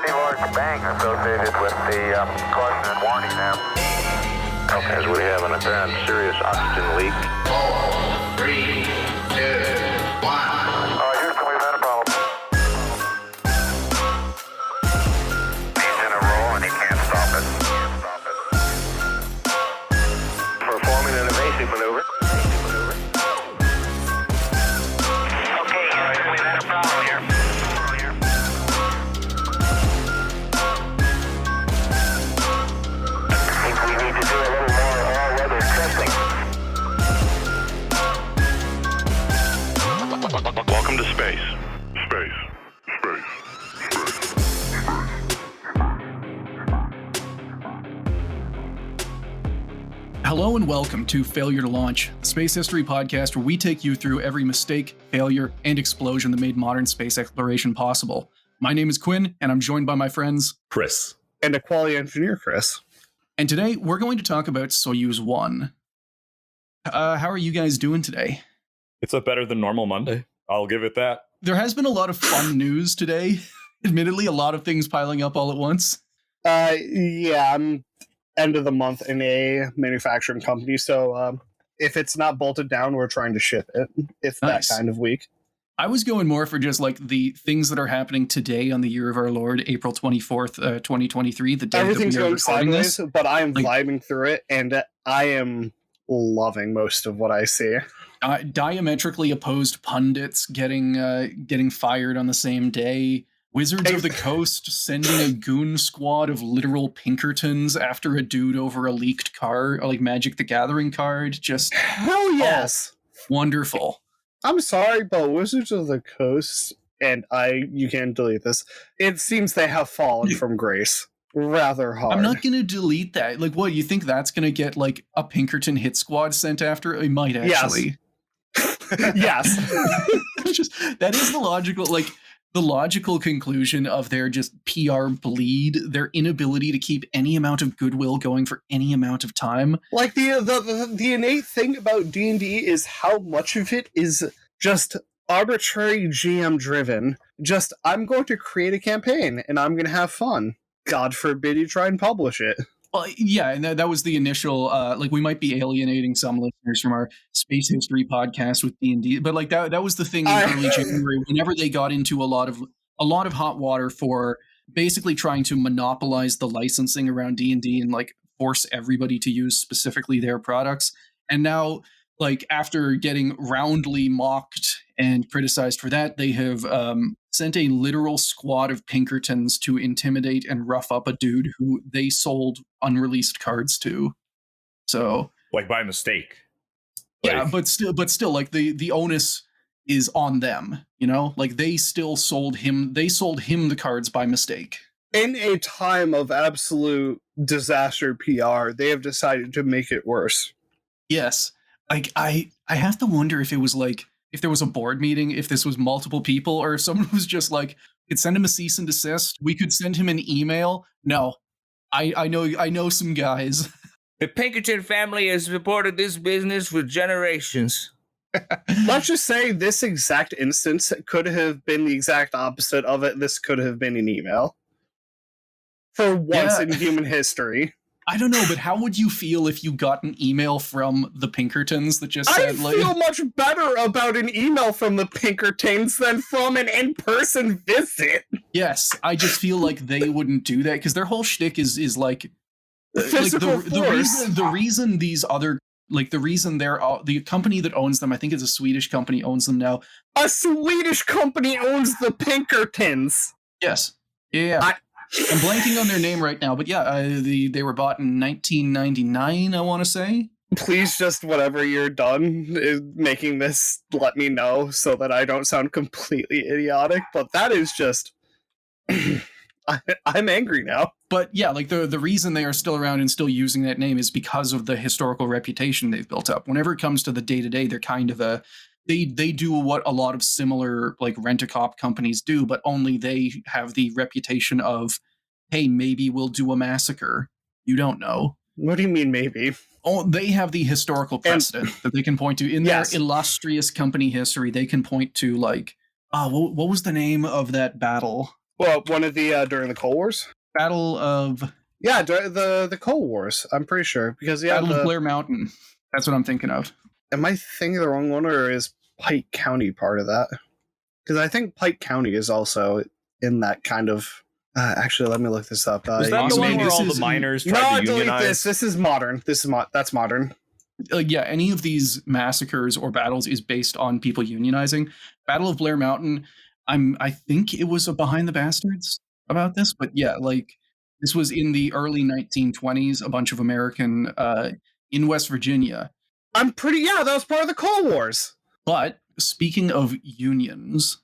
pretty large bang associated with the caution warning now. Okay, so we have an apparent serious oxygen leak. 4, 3, 2, 1. Houston, we've had a problem. He's in a roll and he can't stop it. Performing an evasive maneuver. Okay, Houston, we've had a problem here. I think we need to do a little more all-weather testing. Welcome to space. Hello and welcome to Failure to Launch, a space history podcast where we take you through every mistake, failure, and explosion that made modern space exploration possible. My name is Quinn, and I'm joined by my friends Chris. And a quality engineer, Chris. And today we're going to talk about Soyuz 1. How are you guys doing today? It's a better than normal Monday. I'll give it that. There has been a lot of fun news today. Admittedly, a lot of things piling up all at once. Yeah, I'm end of the month in a manufacturing company, so if it's not bolted down, we're trying to ship it. It's Nice. that kind of week. I was going more for just like the things that are happening today on the year of our Lord, April 24th, 2023, the day Everything's that we are going recording sideways, this. but I am Like- vibing through it, and I am loving most of what I see. Diametrically opposed pundits getting fired on the same day. Wizards of the Coast sending a goon squad of literal Pinkertons after a dude over a leaked card, like Magic the Gathering card. Just Hell yes! wonderful. I'm sorry, but Wizards of the Coast, and you can't delete this, it seems they have fallen from grace rather hard. I'm not going to delete that. Like, what, you think that's going to get, like, a Pinkerton hit squad sent after? It might actually. Yes. Just, that is the logical conclusion of their just PR bleed, their inability to keep any amount of goodwill going for any amount of time. Like the innate thing about D&D is how much of it is just arbitrary GM driven. Just, I'm going to create a campaign and I'm going to have fun. God forbid you try and publish it. Well, yeah, and that was the initial, like, we might be alienating some listeners from our space history podcast with D&D, but like that was the thing in early January, whenever they got into a lot of hot water for basically trying to monopolize the licensing around D&D and like force everybody to use specifically their products. And now, like, after getting roundly mocked and criticized for that, they have sent a literal squad of Pinkertons to intimidate and rough up a dude who they sold unreleased cards to. So, Like by mistake. yeah, Like, but still, like the onus is on them, you know? Like they sold him the cards by mistake. In a time of absolute disaster PR, they have decided to make it worse. Yes. Like I have to wonder if it was like, if there was a board meeting, if this was multiple people, or if someone was just like, we could send him a cease and desist. We could send him an email. No, I know some guys. The Pinkerton family has supported this business for generations. Let's just say this exact instance could have been the exact opposite of it. This could have been an email. For once Yeah. in human history. I don't know, but how would you feel if you got an email from the Pinkertons that just I said, like, feel much better about an email from the Pinkertons than from an in-person visit. yes, I just feel like they wouldn't do that because their whole shtick is like, Physical force. the reason these other, like the reason they're the company that owns them, I think it's a Swedish company owns them now. A Swedish company owns the Pinkertons. Yes, yeah. I'm blanking on their name right now, but yeah, they were bought in 1999, I want to say. Please, just whenever you're done making this, let me know so that I don't sound completely idiotic. But that is just... I'm angry now. But yeah, like the reason they are still around and still using that name is because of the historical reputation they've built up. Whenever it comes to the day-to-day, they're kind of they do what a lot of similar like rent-a-cop companies do, but only they have the reputation of, hey, maybe we'll do a massacre. You don't know. What do you mean, maybe? Oh, they have the historical precedent that they can point to in Yes. their illustrious company history. They can point to like, what was the name of that battle? Well, one of the during the Cold Wars. Battle of Yeah, the Cold Wars. I'm pretty sure because Battle of Blair Mountain. That's what I'm thinking of. Am I thinking the wrong one, or is Pike County part of that? Because I think Pike County is also in that kind of. Actually, let me look this up. Is that the one where all the miners tried to delete unionize? this. This is modern. That's modern. Yeah, any of these massacres or battles is based on people unionizing. Battle of Blair Mountain, I think it was a Behind the Bastards about this, but yeah, like this was in the early 1920s, a bunch of American in West Virginia. That was part of the Cold Wars. But speaking of unions,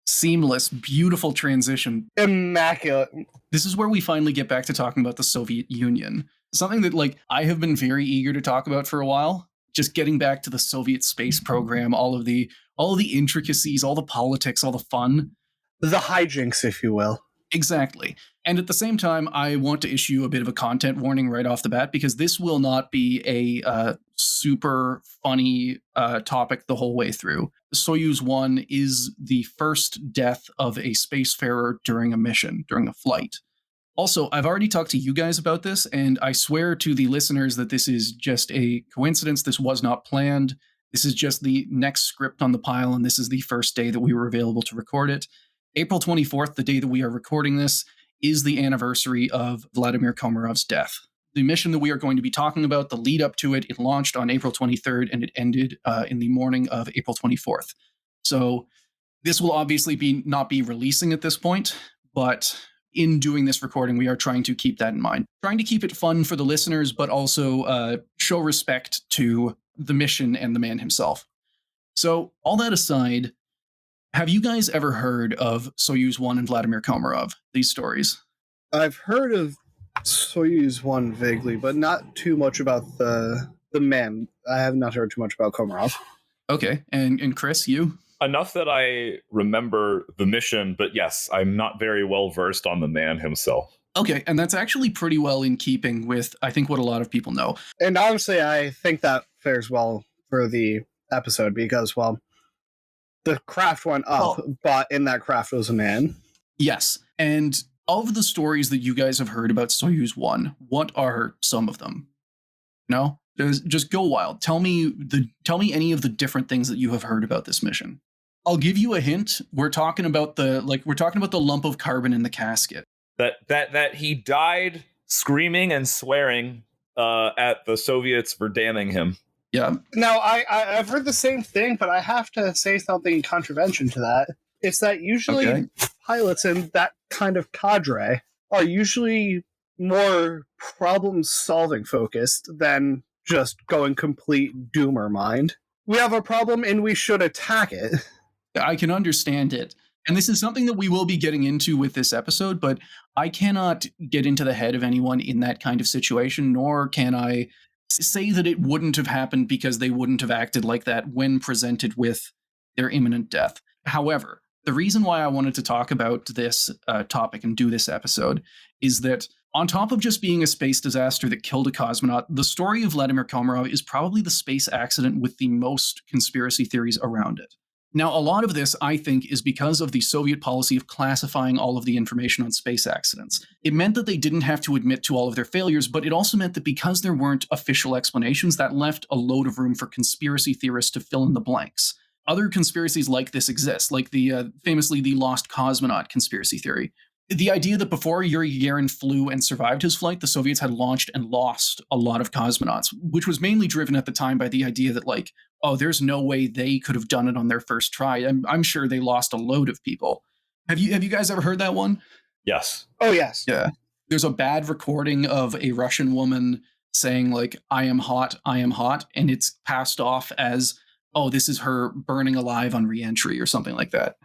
seamless, beautiful transition. Immaculate. This is where we finally get back to talking about the Soviet Union. Something that like I have been very eager to talk about for a while. Just getting back to the Soviet space program, all of the intricacies, all the politics, all the fun. The hijinks, if you will. Exactly. And at the same time, I want to issue a bit of a content warning right off the bat, because this will not be a super funny topic the whole way through. Soyuz 1 is the first death of a spacefarer during a mission, during a flight. Also, I've already talked to you guys about this, and I swear to the listeners that this is just a coincidence. This was not planned. This is just the next script on the pile, and this is the first day that we were available to record it. April 24th, the day that we are recording this, is the anniversary of Vladimir Komarov's death. The mission that we are going to be talking about, the lead up to it, it launched on April 23rd, and it ended in the morning of April 24th. So this will obviously not be releasing at this point, but in doing this recording, we are trying to keep that in mind. Trying to keep it fun for the listeners, but also show respect to the mission and the man himself. So all that aside, have you guys ever heard of Soyuz 1 and Vladimir Komarov, these stories? I've heard of Soyuz 1 vaguely, but not too much about the man. I have not heard too much about Komarov. Okay, and Chris, you? Enough that I remember the mission, but yes, I'm not very well versed on the man himself. Okay, and that's actually pretty well in keeping with, I think, what a lot of people know. And honestly, I think that fares well for the episode because, well, the craft went up, but in that craft was a man. Yes, and of the stories that you guys have heard about Soyuz 1, what are some of them? No? Just go wild. Tell me any of the different things that you have heard about this mission. I'll give you a hint. We're talking about the lump of carbon in the casket. That he died screaming and swearing at the Soviets for damning him. Yeah. Now, I've heard the same thing, but I have to say something in contravention to that. It's that usually pilots in that kind of cadre are usually more problem-solving focused than just going complete doomer mind. We have a problem and we should attack it. I can understand it. And this is something that we will be getting into with this episode, but I cannot get into the head of anyone in that kind of situation, nor can I say that it wouldn't have happened because they wouldn't have acted like that when presented with their imminent death. However, the reason why I wanted to talk about this topic and do this episode is that on top of just being a space disaster that killed a cosmonaut, the story of Vladimir Komarov is probably the space accident with the most conspiracy theories around it. Now, a lot of this, I think, is because of the Soviet policy of classifying all of the information on space accidents. It meant that they didn't have to admit to all of their failures, but it also meant that because there weren't official explanations, that left a load of room for conspiracy theorists to fill in the blanks. Other conspiracies like this exist, like the famously the lost cosmonaut conspiracy theory. The idea that before Yuri Gagarin flew and survived his flight, the Soviets had launched and lost a lot of cosmonauts, which was mainly driven at the time by the idea that, like, oh, there's no way they could have done it on their first try. I'm sure they lost a load of people. Have you guys ever heard that one? Yes. Oh, yes. Yeah. There's a bad recording of a Russian woman saying, like, I am hot, and it's passed off as, oh, this is her burning alive on re-entry or something like that.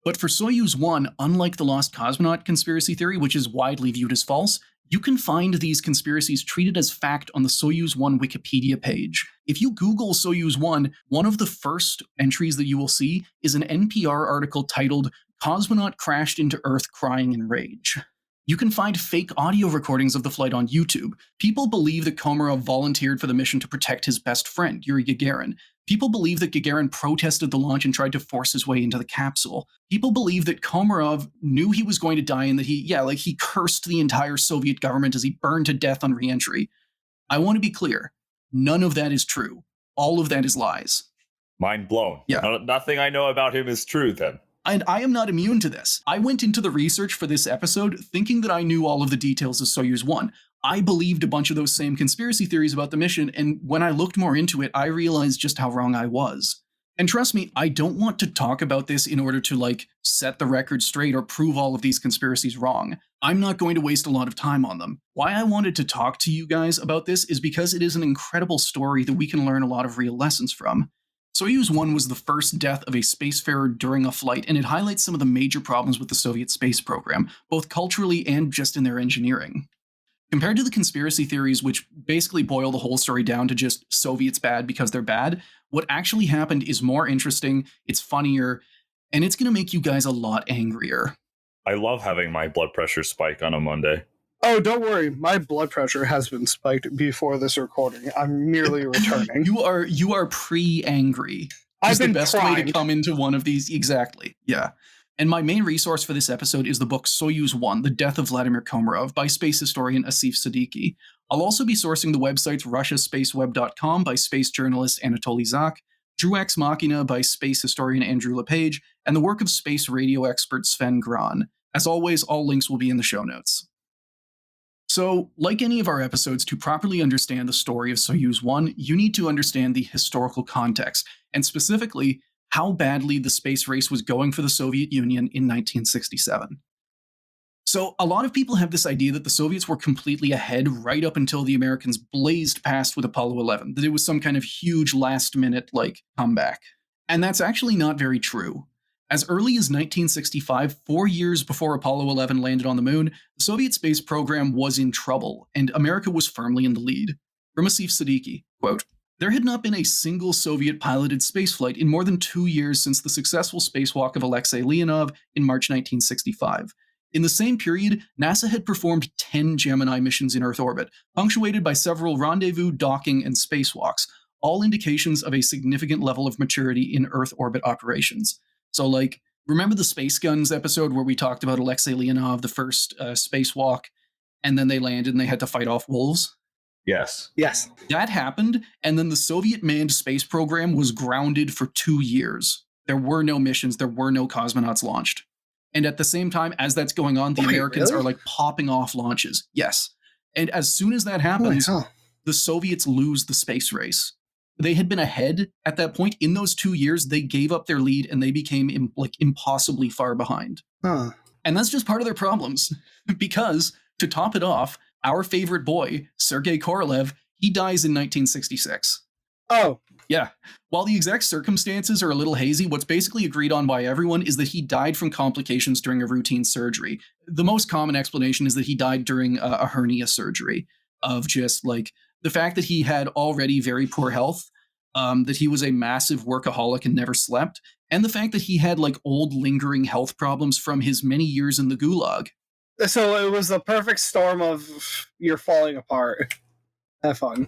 But for Soyuz 1, unlike the lost cosmonaut conspiracy theory, which is widely viewed as false, you can find these conspiracies treated as fact on the Soyuz 1 Wikipedia page. If you Google Soyuz 1, one of the first entries that you will see is an NPR article titled, "Cosmonaut Crashed into Earth Crying in Rage." You can find fake audio recordings of the flight on YouTube. People believe that Komarov volunteered for the mission to protect his best friend, Yuri Gagarin. People believe that Gagarin protested the launch and tried to force his way into the capsule. People believe that Komarov knew he was going to die and that he cursed the entire Soviet government as he burned to death on re-entry. I want to be clear. None of that is true. All of that is lies. Mind blown. Yeah. Nothing I know about him is true then. And I am not immune to this. I went into the research for this episode thinking that I knew all of the details of Soyuz 1. I believed a bunch of those same conspiracy theories about the mission, and when I looked more into it, I realized just how wrong I was. And trust me, I don't want to talk about this in order to, set the record straight or prove all of these conspiracies wrong. I'm not going to waste a lot of time on them. Why I wanted to talk to you guys about this is because it is an incredible story that we can learn a lot of real lessons from. Soyuz 1 was the first death of a spacefarer during a flight, and it highlights some of the major problems with the Soviet space program, both culturally and just in their engineering. Compared to the conspiracy theories, which basically boil the whole story down to just Soviets bad because they're bad, what actually happened is more interesting, it's funnier, and it's going to make you guys a lot angrier. I love having my blood pressure spike on a Monday. Oh, don't worry. My blood pressure has been spiked before this recording. I'm merely returning. You are pre-angry. I've been the best way to come into one of these. Exactly. Yeah. And my main resource for this episode is the book Soyuz 1, The Death of Vladimir Komarov by space historian Asif Siddiqi. I'll also be sourcing the websites russiaspaceweb.com by space journalist Anatoly Zak, Drew Ex Machina by space historian Andrew LePage, and the work of space radio expert Sven Gran. As always, all links will be in the show notes. So, like any of our episodes, to properly understand the story of Soyuz 1, you need to understand the historical context, and specifically, how badly the space race was going for the Soviet Union in 1967. So, a lot of people have this idea that the Soviets were completely ahead right up until the Americans blazed past with Apollo 11, that it was some kind of huge last-minute, comeback. And that's actually not very true. As early as 1965, 4 years before Apollo 11 landed on the moon, the Soviet space program was in trouble, and America was firmly in the lead. From Asif Siddiqi, quote, "There had not been a single Soviet-piloted spaceflight in more than 2 years since the successful spacewalk of Alexei Leonov in March 1965. In the same period, NASA had performed 10 Gemini missions in Earth orbit, punctuated by several rendezvous, docking, and spacewalks, all indications of a significant level of maturity in Earth orbit operations." So, remember the Space Guns episode where we talked about Alexei Leonov, the first spacewalk, and then they landed and they had to fight off wolves? Yes. Yes. That happened, and then the Soviet manned space program was grounded for 2 years. There were no missions, there were no cosmonauts launched. And at the same time, as that's going on, the Americans are popping off launches. Yes. And as soon as that happens, the Soviets lose the space race. They had been ahead at that point. In those 2 years, they gave up their lead and they became impossibly far behind. Huh. And that's just part of their problems. Because, to top it off, our favorite boy, Sergei Korolev, he dies in 1966. Oh. Yeah. While the exact circumstances are a little hazy, what's basically agreed on by everyone is that he died from complications during a routine surgery. The most common explanation is that he died during a hernia surgery, of just the fact that he had already very poor health, that he was a massive workaholic and never slept, and the fact that he had old lingering health problems from his many years in the gulag. So it was the perfect storm of you're falling apart. Have fun.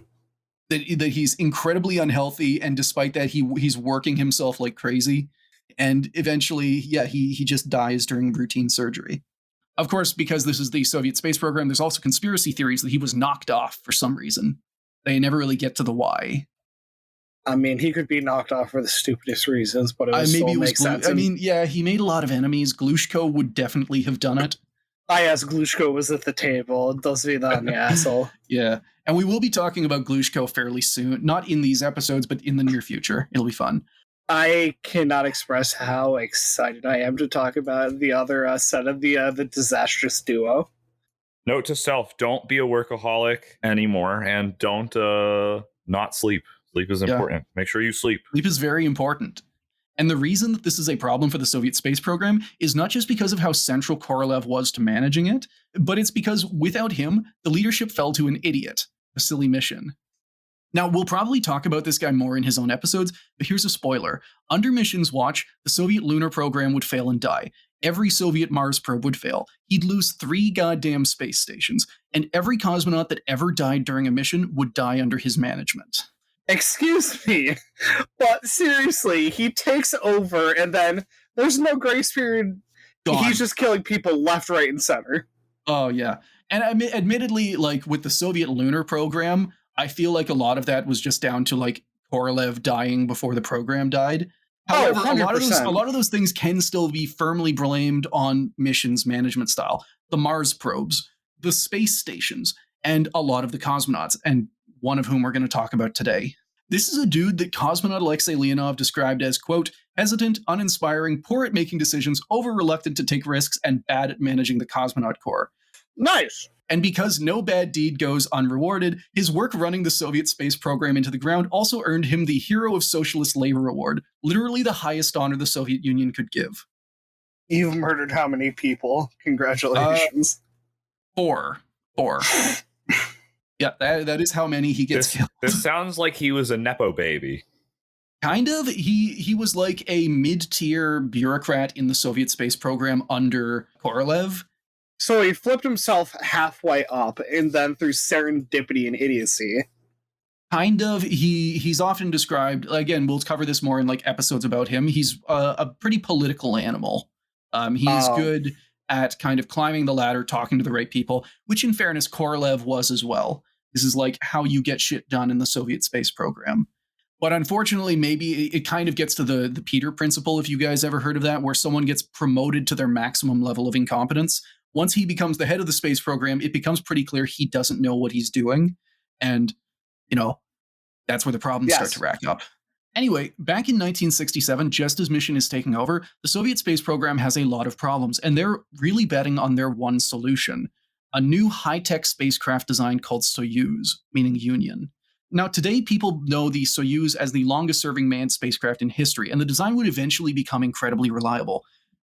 That he's incredibly unhealthy, and despite that, he's working himself like crazy, and eventually, he just dies during routine surgery. Of course, because this is the Soviet space program, there's also conspiracy theories that he was knocked off for some reason. They never really get to the why. I mean, he could be knocked off for the stupidest reasons, but it maybe it was makes sense. He made a lot of enemies. Glushko would definitely have done it. Yes, Glushko was at the table. Does be that asshole. Yeah, and we will be talking about Glushko fairly soon. Not in these episodes, but in the near future. It'll be fun. I cannot express how excited I am to talk about the other set of the disastrous duo. Note to self, don't be a workaholic anymore, and don't not sleep. Sleep is important. Make sure you sleep. Sleep is very important. And the reason that this is a problem for the Soviet space program is not just because of how central Korolev was to managing it, but it's because without him, the leadership fell to an idiot, a silly mission. Now, we'll probably talk about this guy more in his own episodes, but here's a spoiler. Under Mission's watch, the Soviet lunar program would fail and die. every Soviet Mars probe would fail. He'd lose 3 goddamn space stations, and every cosmonaut that ever died during a mission would die under his management. Excuse me, but seriously, he takes over and then there's no grace period. Gone. He's just killing people left, right, and center. Oh, yeah. And admittedly, like, with the Soviet lunar program, I feel like a lot of that was just down to, like, Korolev dying before the program died. However, a lot of those things can still be firmly blamed on missions management style. The Mars probes, the space stations, and a lot of the cosmonauts, and one of whom we're going to talk about today. This is a dude that cosmonaut Alexei Leonov described as, quote, hesitant, uninspiring, poor at making decisions, over-reluctant to take risks, and bad at managing the cosmonaut corps. Nice! And because no bad deed goes unrewarded, his work running the Soviet space program into the ground also earned him the Hero of Socialist Labor Award, literally the highest honor the Soviet Union could give. You've murdered how many people? Congratulations. 4. Yeah, that is how many he gets killed. This sounds like he was a Nepo baby. Kind of. He was like a mid-tier bureaucrat in the Soviet space program under Korolev. So he flipped himself halfway up, and then through serendipity and idiocy. Kind of. He's often described, again, we'll cover this more in like episodes about him. He's a pretty political animal. He's good at kind of climbing the ladder, talking to the right people, which in fairness, Korolev was as well. This is like how you get shit done in the Soviet space program. But unfortunately, maybe it kind of gets to the Peter principle, if you guys ever heard of that, where someone gets promoted to their maximum level of incompetence. Once he becomes the head of the space program, it becomes pretty clear he doesn't know what he's doing. And, you know, that's where the problems start to rack up. Anyway, back in 1967, just as mission is taking over, the Soviet space program has a lot of problems, and they're really betting on their one solution, a new high-tech spacecraft design called Soyuz, meaning Union. Now, today, people know the Soyuz as the longest-serving manned spacecraft in history, and the design would eventually become incredibly reliable.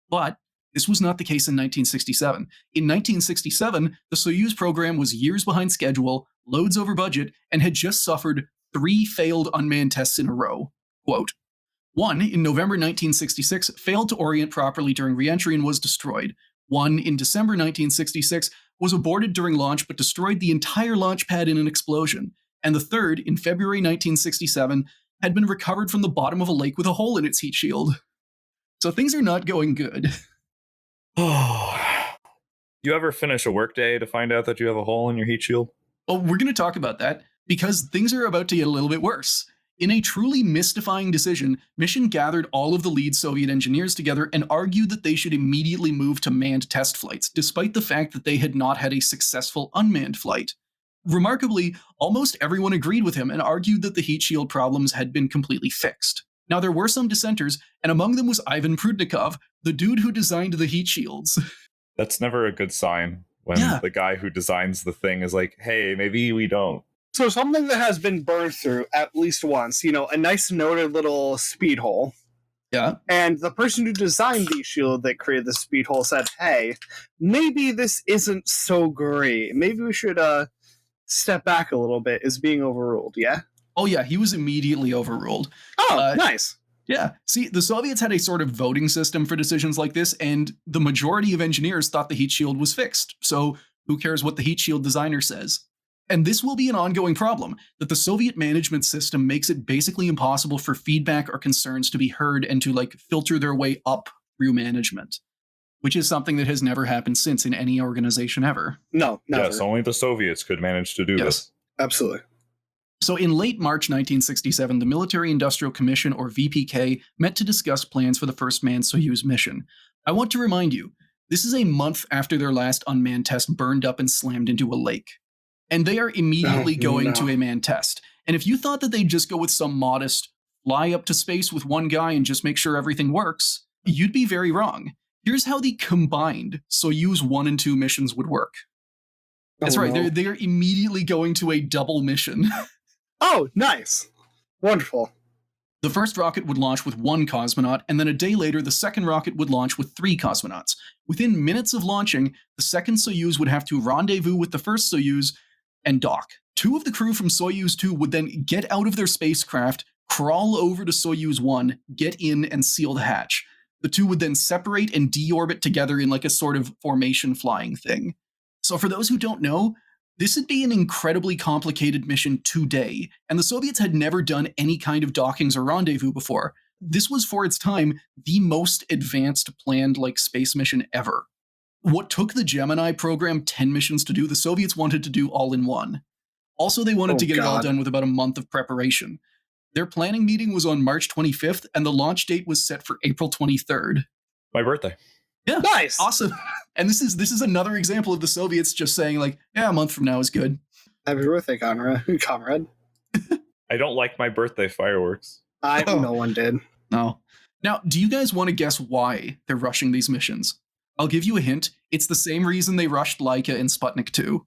But this was not the case in 1967. In 1967, the Soyuz program was years behind schedule, loads over budget, and had just suffered 3 failed unmanned tests in a row. Quote, 1, in November 1966, failed to orient properly during re-entry and was destroyed. 1, in December 1966, was aborted during launch but destroyed the entire launch pad in an explosion. And the 3rd, in February 1967, had been recovered from the bottom of a lake with a hole in its heat shield. So things are not going good. Oh, you ever finish a workday to find out that you have a hole in your heat shield? Well, we're going to talk about that because things are about to get a little bit worse. In a truly mystifying decision, Mission gathered all of the lead Soviet engineers together and argued that they should immediately move to manned test flights, despite the fact that they had not had a successful unmanned flight. Remarkably, almost everyone agreed with him and argued that the heat shield problems had been completely fixed. Now, there were some dissenters, and among them was Ivan Prudnikov, the dude who designed the heat shields. That's never a good sign when the guy who designs the thing is like, hey, maybe we don't. So something that has been burned through at least once, you know, a nice noted little speed hole. Yeah. And the person who designed the shield that created the speed hole said, hey, maybe this isn't so great. Maybe we should step back a little bit, is being overruled, yeah? Oh, yeah, he was immediately overruled. Oh, nice. Yeah. See, the Soviets had a sort of voting system for decisions like this, and the majority of engineers thought the heat shield was fixed. So who cares what the heat shield designer says? And this will be an ongoing problem, that the Soviet management system makes it basically impossible for feedback or concerns to be heard and to, like, filter their way up through management, which is something that has never happened since in any organization ever. No, never. Yes, only the Soviets could manage to do this. Absolutely. So in late March 1967, the Military Industrial Commission, or VPK, met to discuss plans for the first manned Soyuz mission. I want to remind you, this is a month after their last unmanned test burned up and slammed into a lake. And they are immediately going to a manned test. And if you thought that they'd just go with some modest fly up to space with one guy and just make sure everything works, you'd be very wrong. Here's how the combined Soyuz 1 and 2 missions would work. That's right, they're immediately going to a double mission. Oh, nice. Wonderful. The first rocket would launch with 1 cosmonaut, and then a day later, the second rocket would launch with 3 cosmonauts. Within minutes of launching, the second Soyuz would have to rendezvous with the first Soyuz and dock. 2 of the crew from Soyuz 2 would then get out of their spacecraft, crawl over to Soyuz 1, get in, and seal the hatch. The two would then separate and deorbit together in like a sort of formation flying thing. So for those who don't know, this would be an incredibly complicated mission today, and the Soviets had never done any kind of dockings or rendezvous before. This was, for its time, the most advanced planned like space mission ever. What took the Gemini program 10 missions to do, the Soviets wanted to do all in one. Also, they wanted to get it all done with about a month of preparation. Their planning meeting was on March 25th, and the launch date was set for April 23rd. My birthday. Yeah, Nice. awesome. And this is another example of the Soviets just saying like, yeah, a month from now is good. Happy birthday, comrade. I don't like my birthday fireworks. No one did. No. Now, do you guys want to guess why they're rushing these missions? I'll give you a hint. It's the same reason they rushed Laika and Sputnik 2.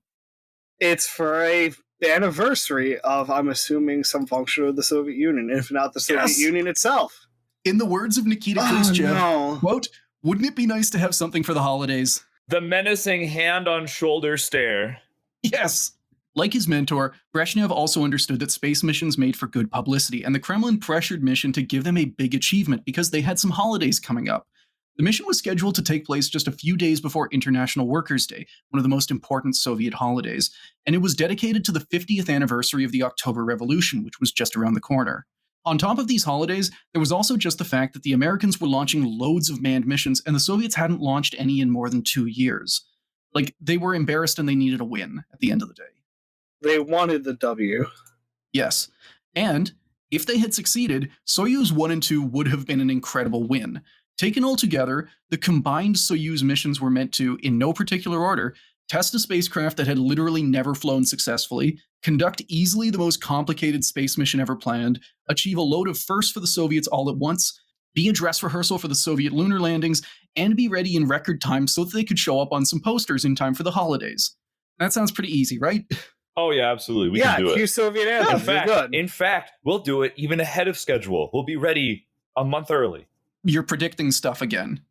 It's for a anniversary of, I'm assuming, some function of the Soviet Union, if not the Soviet Union itself. In the words of Nikita Khrushchev, no. quote, "Wouldn't it be nice to have something for the holidays?" The menacing hand-on-shoulder stare. Yes. Like his mentor, Brezhnev also understood that space missions made for good publicity, and the Kremlin pressured Mission to give them a big achievement because they had some holidays coming up. The mission was scheduled to take place just a few days before International Workers' Day, one of the most important Soviet holidays, and it was dedicated to the 50th anniversary of the October Revolution, which was just around the corner. On top of these holidays, there was also just the fact that the Americans were launching loads of manned missions, and the Soviets hadn't launched any in more than 2 years. Like, they were embarrassed and they needed a win at the end of the day. They wanted the W. Yes. And if they had succeeded, Soyuz 1 and 2 would have been an incredible win. Taken all together, the combined Soyuz missions were meant to, in no particular order, test a spacecraft that had literally never flown successfully, conduct easily the most complicated space mission ever planned, achieve a load of firsts for the Soviets all at once, be a dress rehearsal for the Soviet lunar landings, and be ready in record time so that they could show up on some posters in time for the holidays. That sounds pretty easy, right? Oh, yeah, absolutely. We can do cue it. Soviet anthem. In fact, we'll do it even ahead of schedule. We'll be ready a month early. You're predicting stuff again.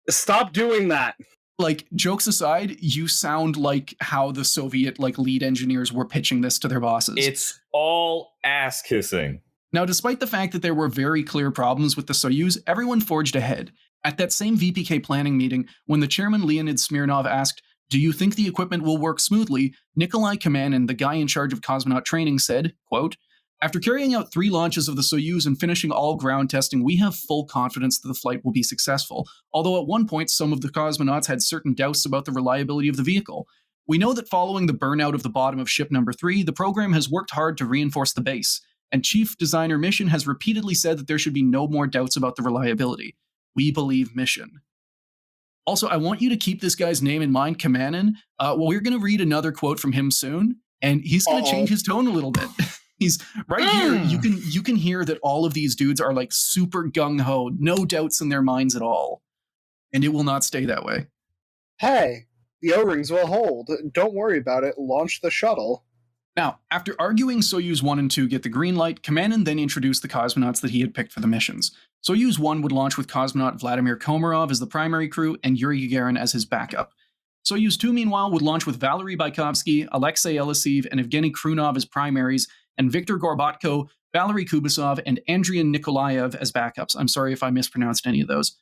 Stop doing that. Like, jokes aside, you sound like how the Soviet lead engineers were pitching this to their bosses. It's all ass kissing. Now, despite the fact that there were very clear problems with the Soyuz, everyone forged ahead. At that same VPK planning meeting, when the chairman Leonid Smirnov asked, "Do you think the equipment will work smoothly?" Nikolai Kamanin, the guy in charge of cosmonaut training, said, quote, "After carrying out 3 launches of the Soyuz and finishing all ground testing, we have full confidence that the flight will be successful, although at one point some of the cosmonauts had certain doubts about the reliability of the vehicle. We know that following the burnout of the bottom of ship number 3, the program has worked hard to reinforce the base, and Chief Designer Mission has repeatedly said that there should be no more doubts about the reliability. We believe Mission." Also, I want you to keep this guy's name in mind, Kamanin. We're going to read another quote from him soon, and he's going to change his tone a little bit. He's right here. You can hear that all of these dudes are like super gung-ho, no doubts in their minds at all. And it will not stay that way. Hey, the O-rings will hold. Don't worry about it. Launch the shuttle. Now, after arguing Soyuz 1 and 2 get the green light, Kamanin then introduced the cosmonauts that he had picked for the missions. Soyuz 1 would launch with cosmonaut Vladimir Komarov as the primary crew and Yuri Gagarin as his backup. Soyuz 2, meanwhile, would launch with Valery Bykovsky, Alexei Elisiv, and Evgeny Krunov as primaries, and Viktor Gorbatko, Valery Kubasov, and Andriy Nikolaev as backups. I'm sorry if I mispronounced any of those.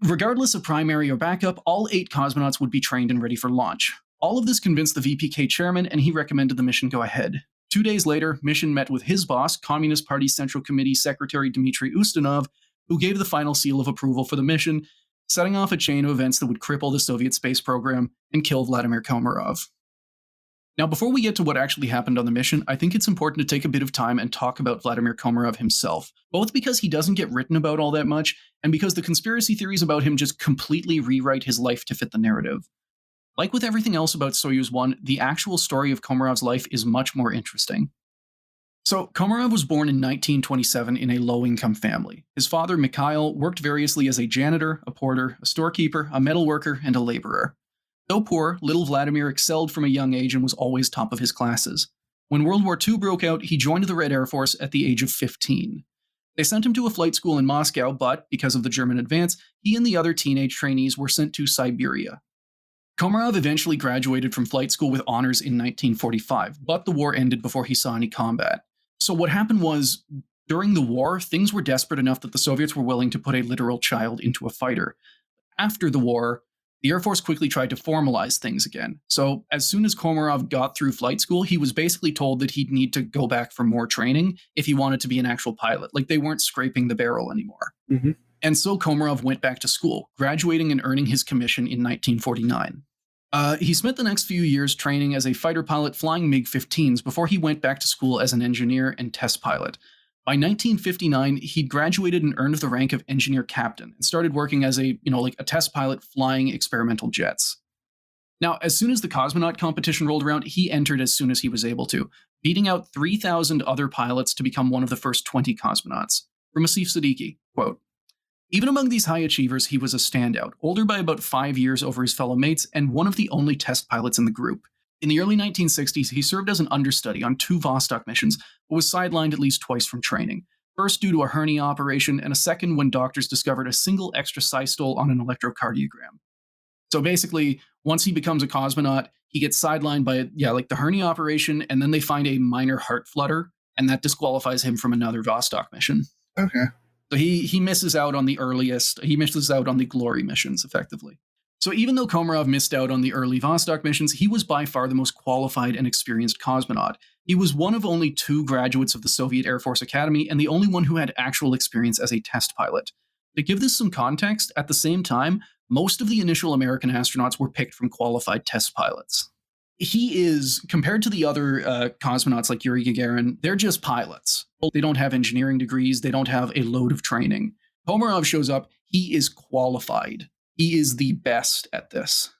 Regardless of primary or backup, all 8 cosmonauts would be trained and ready for launch. All of this convinced the VPK chairman, and he recommended the mission go ahead. 2 days later, Mission met with his boss, Communist Party Central Committee Secretary Dmitry Ustinov, who gave the final seal of approval for the mission, setting off a chain of events that would cripple the Soviet space program and kill Vladimir Komarov. Now, before we get to what actually happened on the mission, I think it's important to take a bit of time and talk about Vladimir Komarov himself, both because he doesn't get written about all that much, and because the conspiracy theories about him just completely rewrite his life to fit the narrative. Like with everything else about Soyuz 1, the actual story of Komarov's life is much more interesting. So, Komarov was born in 1927 in a low-income family. His father, Mikhail, worked variously as a janitor, a porter, a storekeeper, a metal worker, and a laborer. Though poor, little Vladimir excelled from a young age and was always top of his classes. When World War II broke out, he joined the Red Air Force at the age of 15. They sent him to a flight school in Moscow, but, because of the German advance, he and the other teenage trainees were sent to Siberia. Komarov eventually graduated from flight school with honors in 1945, but the war ended before he saw any combat. So what happened was, During the war, things were desperate enough that the Soviets were willing to put a literal child into a fighter. After the war, the Air Force quickly tried to formalize things again. So as soon as Komarov got through flight school, he was basically told that he'd need to go back for more training if he wanted to be an actual pilot. Like, they weren't scraping the barrel anymore. Mm-hmm. And so Komarov went back to school, graduating and earning his commission in 1949. He spent the next few years training as a fighter pilot flying MiG-15s before he went back to school as an engineer and test pilot. By 1959, he'd graduated and earned the rank of engineer captain and started working as a test pilot flying experimental jets. Now, as soon as the cosmonaut competition rolled around, he entered as soon as he was able to, beating out 3,000 other pilots to become one of the first 20 cosmonauts. From Asif Siddiqi, quote, "Even among these high achievers, he was a standout, older by about 5 years over his fellow mates and one of the only test pilots in the group. In the early 1960s, he served as an understudy on 2 Vostok missions, but was sidelined at least twice from training. First due to a hernia operation, and a second when doctors discovered a single extra systole on an electrocardiogram." So basically, once he becomes a cosmonaut, he gets sidelined by the hernia operation, and then they find a minor heart flutter, and that disqualifies him from another Vostok mission. Okay. So he misses out on the glory missions, effectively. So even though Komarov missed out on the early Vostok missions, he was by far the most qualified and experienced cosmonaut. He was one of only 2 graduates of the Soviet Air Force Academy and the only one who had actual experience as a test pilot. To give this some context, at the same time, most of the initial American astronauts were picked from qualified test pilots. He is, compared to the other cosmonauts like Yuri Gagarin, they're just pilots. They don't have engineering degrees. They don't have a load of training. Komarov shows up. He is qualified. He is the best at this.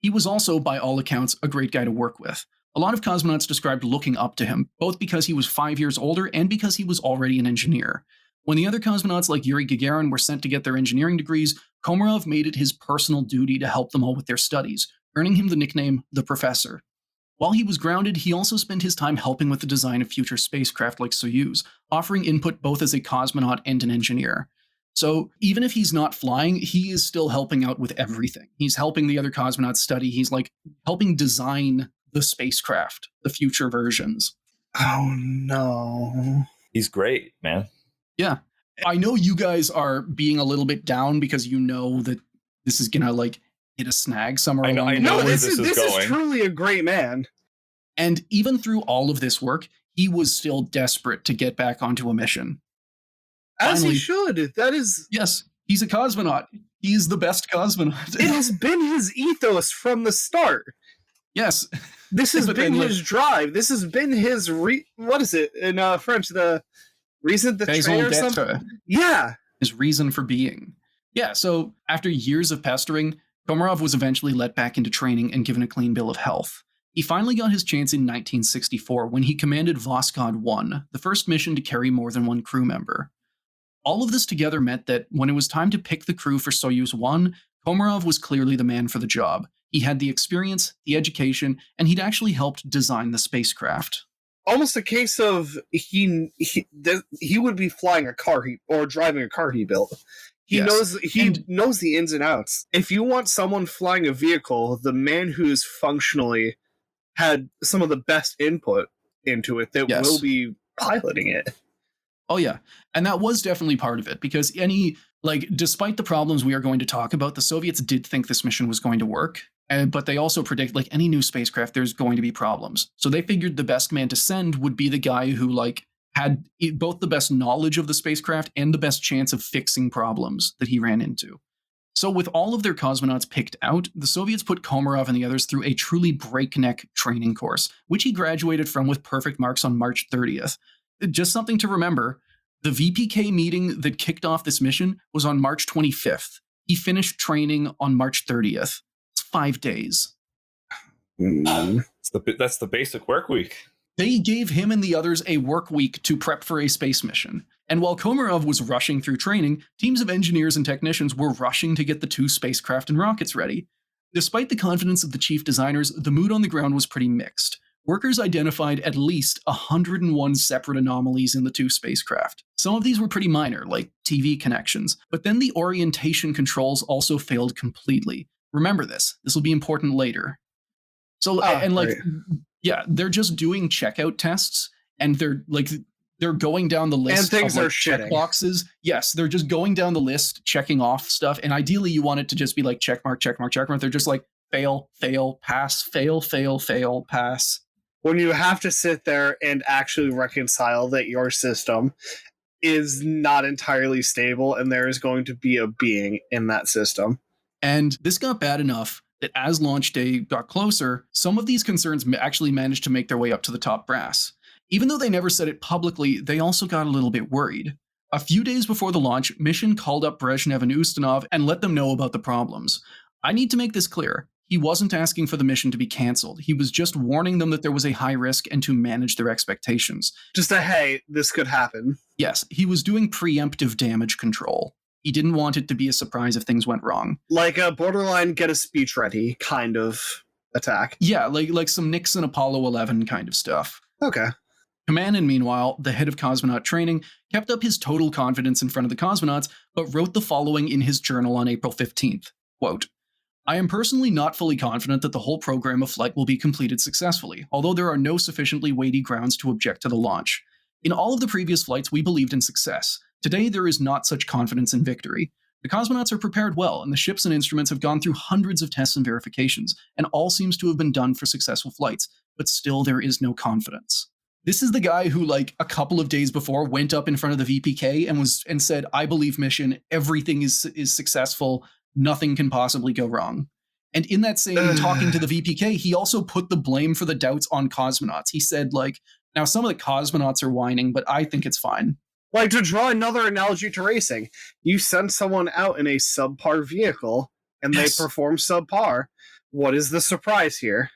He was also, by all accounts, a great guy to work with. A lot of cosmonauts described looking up to him, both because he was 5 years older and because he was already an engineer. When the other cosmonauts like Yuri Gagarin were sent to get their engineering degrees, Komarov made it his personal duty to help them all with their studies, earning him the nickname the Professor. While he was grounded, he also spent his time helping with the design of future spacecraft like Soyuz, offering input both as a cosmonaut and an engineer. So even if he's not flying, he is still helping out with everything. He's helping the other cosmonauts study. He's helping design the spacecraft, the future versions. Oh no. He's great, man. Yeah. I know you guys are being a little bit down because you know that this is gonna hit a snag somewhere along the way. No, this is truly a great man. And even through all of this work, he was still desperate to get back onto a mission. As he should. That is... Yes, he's a cosmonaut. He is the best cosmonaut. It has been his ethos from the start. Yes. This has been his drive. This has been his... what is it in French? The reason d'être or something? Yeah. His reason for being. Yeah, so after years of pestering, Komarov was eventually let back into training and given a clean bill of health. He finally got his chance in 1964 when he commanded Voskhod 1, the first mission to carry more than one crew member. All of this together meant that when it was time to pick the crew for Soyuz 1, Komarov was clearly the man for the job. He had the experience, the education, and he'd actually helped design the spacecraft. Almost a case of he would be flying a car or driving a car he built. He knows the ins and outs. If you want someone flying a vehicle, the man who's functionally had some of the best input into it that will be piloting it. Oh, yeah. And that was definitely part of it, because despite the problems we are going to talk about, the Soviets did think this mission was going to work. But they also predict, any new spacecraft, there's going to be problems. So they figured the best man to send would be the guy who, had both the best knowledge of the spacecraft and the best chance of fixing problems that he ran into. So with all of their cosmonauts picked out, the Soviets put Komarov and the others through a truly breakneck training course, which he graduated from with perfect marks on March 30th. Just something to remember, the VPK meeting that kicked off this mission was on March 25th. He finished training on March 30th. It's 5 days. That's the basic work week. They gave him and the others a work week to prep for a space mission. And while Komarov was rushing through training, teams of engineers and technicians were rushing to get the 2 spacecraft and rockets ready. Despite the confidence of the chief designers, the mood on the ground was pretty mixed. Workers identified at least 101 separate anomalies in the 2 spacecraft. Some of these were pretty minor, like TV connections, but then the orientation controls also failed completely. Remember this will be important later. So, they're just doing checkout tests, and they're they're going down the list And things of are like check shitting. boxes. Yes, they're just going down the list, checking off stuff. And ideally you want it to just be like check mark, check mark, check mark. They're just like fail, fail, pass, fail, fail, fail, pass. When you have to sit there and actually reconcile that your system is not entirely stable and there is going to be a being in that system. And this got bad enough that as launch day got closer, some of these concerns actually managed to make their way up to the top brass. Even though they never said it publicly, they also got a little bit worried. A few days before the launch, Mission called up Brezhnev and Ustinov and let them know about the problems. I need to make this clear. He wasn't asking for the mission to be cancelled. He was just warning them that there was a high risk and to manage their expectations. Just a, hey, this could happen. Yes, he was doing preemptive damage control. He didn't want it to be a surprise if things went wrong. Like a borderline get a speech ready kind of attack. Yeah, like some Nixon Apollo 11 kind of stuff. Okay. Kamanin, meanwhile, the head of cosmonaut training, kept up his total confidence in front of the cosmonauts, but wrote the following in his journal on April 15th. Quote, I am personally not fully confident that the whole program of flight will be completed successfully, although there are no sufficiently weighty grounds to object to the launch. In all of the previous flights, we believed in success. Today, there is not such confidence in victory. The cosmonauts are prepared well, and the ships and instruments have gone through hundreds of tests and verifications, and all seems to have been done for successful flights, but still there is no confidence. This is the guy who, like, a couple of days before went up in front of the VPK and said, I believe mission, everything is successful, nothing can possibly go wrong. And in that same talking to the VPK, he also put the blame for the doubts on cosmonauts. He said, like, now some of the cosmonauts are whining, but I think it's fine. Like, to draw another analogy to racing, you send someone out in a subpar vehicle, and Yes. they perform subpar. What is the surprise here?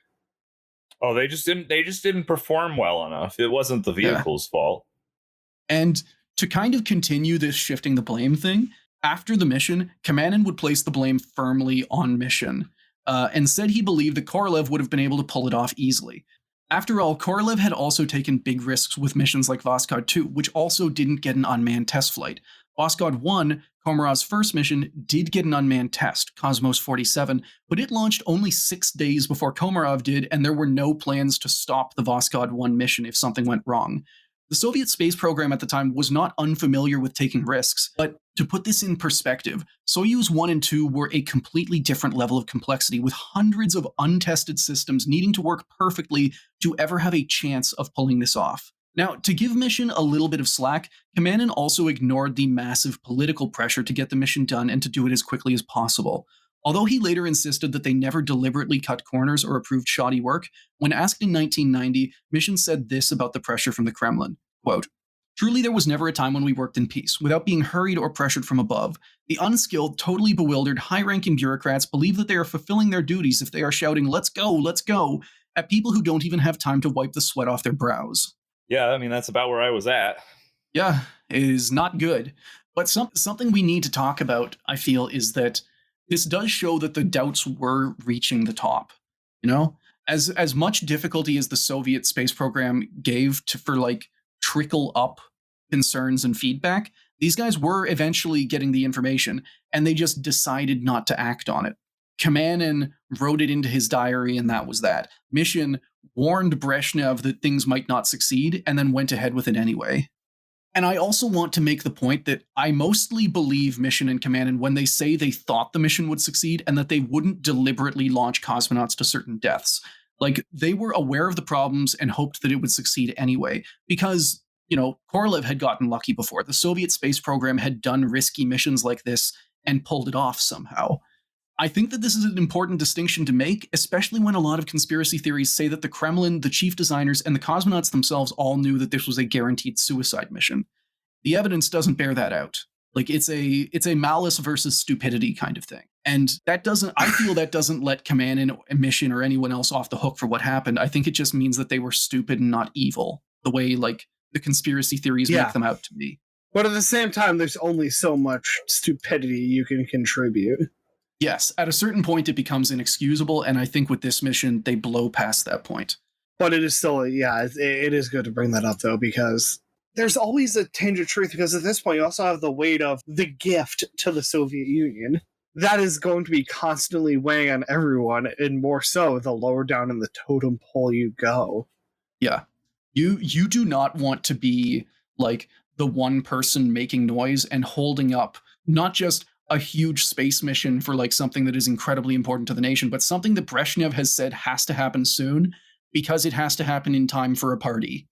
Oh, they just didn't perform well enough. It wasn't the vehicle's fault. And to kind of continue this shifting the blame thing, after the mission, Kamanin would place the blame firmly on Mission, and said he believed that Korolev would have been able to pull it off easily. After all, Korolev had also taken big risks with missions like Voskhod 2, which also didn't get an unmanned test flight. Voskhod 1, Komarov's first mission, did get an unmanned test, Cosmos 47, but it launched only 6 days before Komarov did, and there were no plans to stop the Voskhod 1 mission if something went wrong. The Soviet space program at the time was not unfamiliar with taking risks, but to put this in perspective, Soyuz 1 and 2 were a completely different level of complexity, with hundreds of untested systems needing to work perfectly to ever have a chance of pulling this off. Now, to give Mission a little bit of slack, Kamanin also ignored the massive political pressure to get the mission done and to do it as quickly as possible. Although he later insisted that they never deliberately cut corners or approved shoddy work, when asked in 1990, Mission said this about the pressure from the Kremlin, quote, truly there was never a time when we worked in peace, without being hurried or pressured from above. The unskilled, totally bewildered, high-ranking bureaucrats believe that they are fulfilling their duties if they are shouting, let's go, at people who don't even have time to wipe the sweat off their brows. Yeah, I mean, that's about where I was at. Yeah, it is not good. But something we need to talk about, I feel, is that this does show that the doubts were reaching the top. You know, as much difficulty as the Soviet space program gave for like trickle up concerns and feedback, these guys were eventually getting the information, and they just decided not to act on it. Kamanin wrote it into his diary, and that was that. Mission warned Brezhnev that things might not succeed, and then went ahead with it anyway. And I also want to make the point that I mostly believe Mission and Kamanin when they say they thought the mission would succeed and that they wouldn't deliberately launch cosmonauts to certain deaths. Like, they were aware of the problems and hoped that it would succeed anyway, because, you know, Korolev had gotten lucky before. The Soviet space program had done risky missions like this and pulled it off somehow. I think that this is an important distinction to make, especially when a lot of conspiracy theories say that the Kremlin, the chief designers, and the cosmonauts themselves all knew that this was a guaranteed suicide mission. The evidence doesn't bear that out. Like, it's a malice versus stupidity kind of thing. And I feel that doesn't let Kamanin, Mission, or anyone else off the hook for what happened. I think it just means that they were stupid and not evil, the way, like, the conspiracy theories make them out to be. But at the same time, there's only so much stupidity you can contribute. Yes, at a certain point, it becomes inexcusable, and I think with this mission, they blow past that point. But it is still, it is good to bring that up, though, because there's always a tinge of truth, because at this point, you also have the weight of the gift to the Soviet Union. That is going to be constantly weighing on everyone, and more so the lower down in the totem pole you go. Yeah. You do not want to be like the one person making noise and holding up not just a huge space mission for like something that is incredibly important to the nation, but something that Brezhnev has said has to happen soon because it has to happen in time for a party.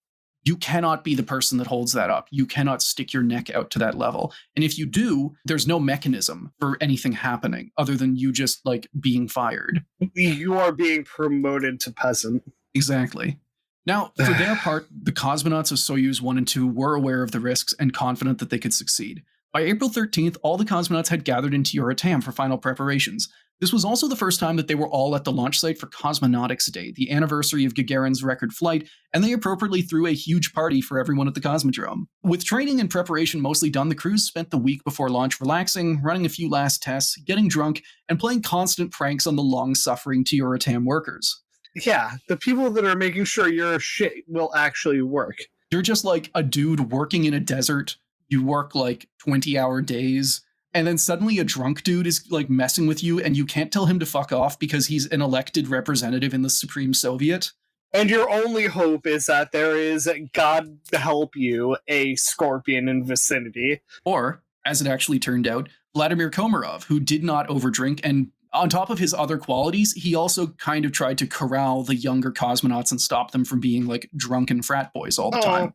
You cannot be the person that holds that up. You cannot stick your neck out to that level. And if you do, there's no mechanism for anything happening other than you just like being fired. You are being promoted to peasant. Exactly. Now, for their part, the cosmonauts of Soyuz 1 and 2 were aware of the risks and confident that they could succeed. By April 13th, all the cosmonauts had gathered into Euratom for final preparations. This was also the first time that they were all at the launch site for Cosmonautics Day, the anniversary of Gagarin's record flight, and they appropriately threw a huge party for everyone at the Cosmodrome. With training and preparation mostly done, the crews spent the week before launch relaxing, running a few last tests, getting drunk, and playing constant pranks on the long-suffering Euratom workers. Yeah, the people that are making sure your shit will actually work. You're just like a dude working in a desert. You work like 20-hour days, and then suddenly a drunk dude is like messing with you, and you can't tell him to fuck off because he's an elected representative in the Supreme Soviet. And your only hope is that there is, God help you, a scorpion in vicinity. Or, as it actually turned out, Vladimir Komarov, who did not overdrink, and on top of his other qualities, he also kind of tried to corral the younger cosmonauts and stop them from being like drunken frat boys all the time.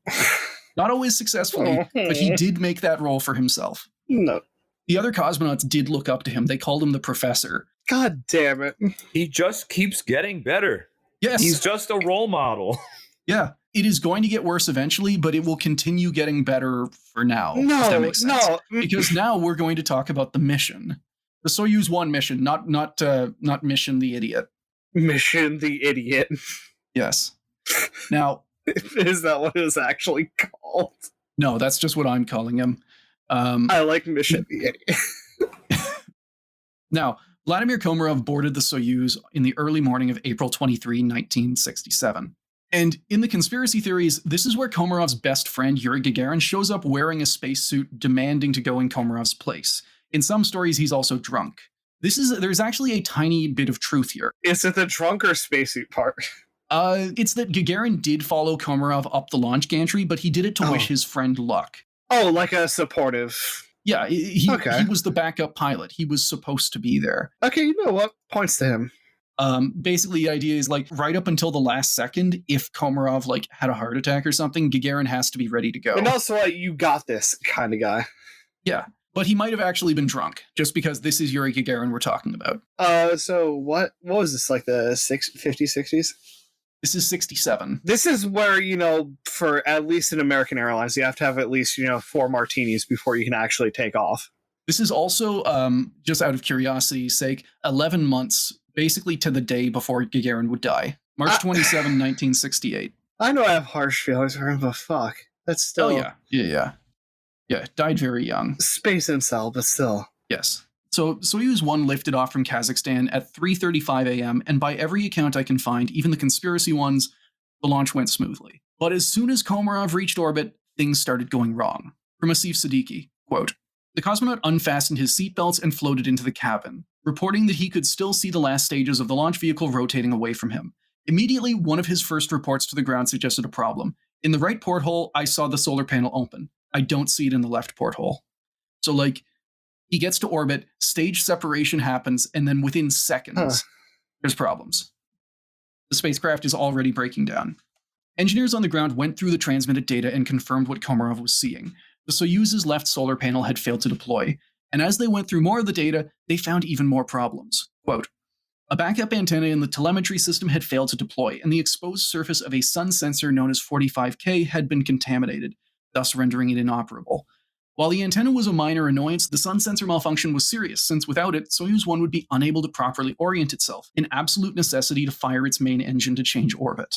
Not always successfully, but he did make that role for himself. No. The other cosmonauts did look up to him. They called him the professor. God damn it. He just keeps getting better. Yes. He's just a role model. Yeah. It is going to get worse eventually, but it will continue getting better for now. If that makes sense. No. Because now we're going to talk about the mission. The Soyuz 1 mission, not Mission the Idiot. Mission the Idiot. Yes. Now, is that what it was actually called? No, that's just what I'm calling him. I like Mission the Idiot. Now, Vladimir Komarov boarded the Soyuz in the early morning of April 23, 1967. And in the conspiracy theories, this is where Komarov's best friend, Yuri Gagarin, shows up wearing a spacesuit demanding to go in Komarov's place. In some stories, he's also drunk. There's actually a tiny bit of truth here. Is it the drunk or spacesuit part? It's that Gagarin did follow Komarov up the launch gantry, but he did it to wish his friend luck. Oh, like a supportive. Yeah, he was the backup pilot. He was supposed to be there. Okay, you know what? Points to him. Basically, the idea is like right up until the last second, if Komarov like had a heart attack or something, Gagarin has to be ready to go. And also, like, you got this kind of guy. Yeah, but he might have actually been drunk, just because this is Yuri Gagarin we're talking about. So what was this, like the 50s, 60s? This is 67. This is where, for at least in American Airlines, you have to have at least, 4 martinis before you can actually take off. This is also, just out of curiosity's sake, 11 months, basically to the day before Gagarin would die. March 27, 1968. I know I have harsh feelings for him, but fuck. That's still... Oh, yeah. Yeah, died very young. Space incel, but still. Yes. So Soyuz 1 lifted off from Kazakhstan at 3:35 a.m., and by every account I can find, even the conspiracy ones, the launch went smoothly. But as soon as Komarov reached orbit, things started going wrong. From Asif Siddiqi, quote, "The cosmonaut unfastened his seatbelts and floated into the cabin, reporting that he could still see the last stages of the launch vehicle rotating away from him. Immediately, one of his first reports to the ground suggested a problem. In the right porthole, I saw the solar panel open. I don't see it in the left porthole." So, like, he gets to orbit, stage separation happens, and then within seconds, there's problems. The spacecraft is already breaking down. Engineers on the ground went through the transmitted data and confirmed what Komarov was seeing. The Soyuz's left solar panel had failed to deploy, and as they went through more of the data, they found even more problems. Quote, "A backup antenna in the telemetry system had failed to deploy, and the exposed surface of a sun sensor known as 45K had been contaminated, thus rendering it inoperable. While the antenna was a minor annoyance, the sun sensor malfunction was serious, since without it, Soyuz 1 would be unable to properly orient itself, an absolute necessity to fire its main engine to change orbit."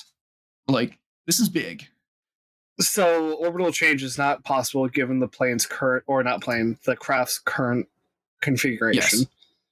Like, this is big. So, orbital change is not possible given the the craft's current configuration. Yes.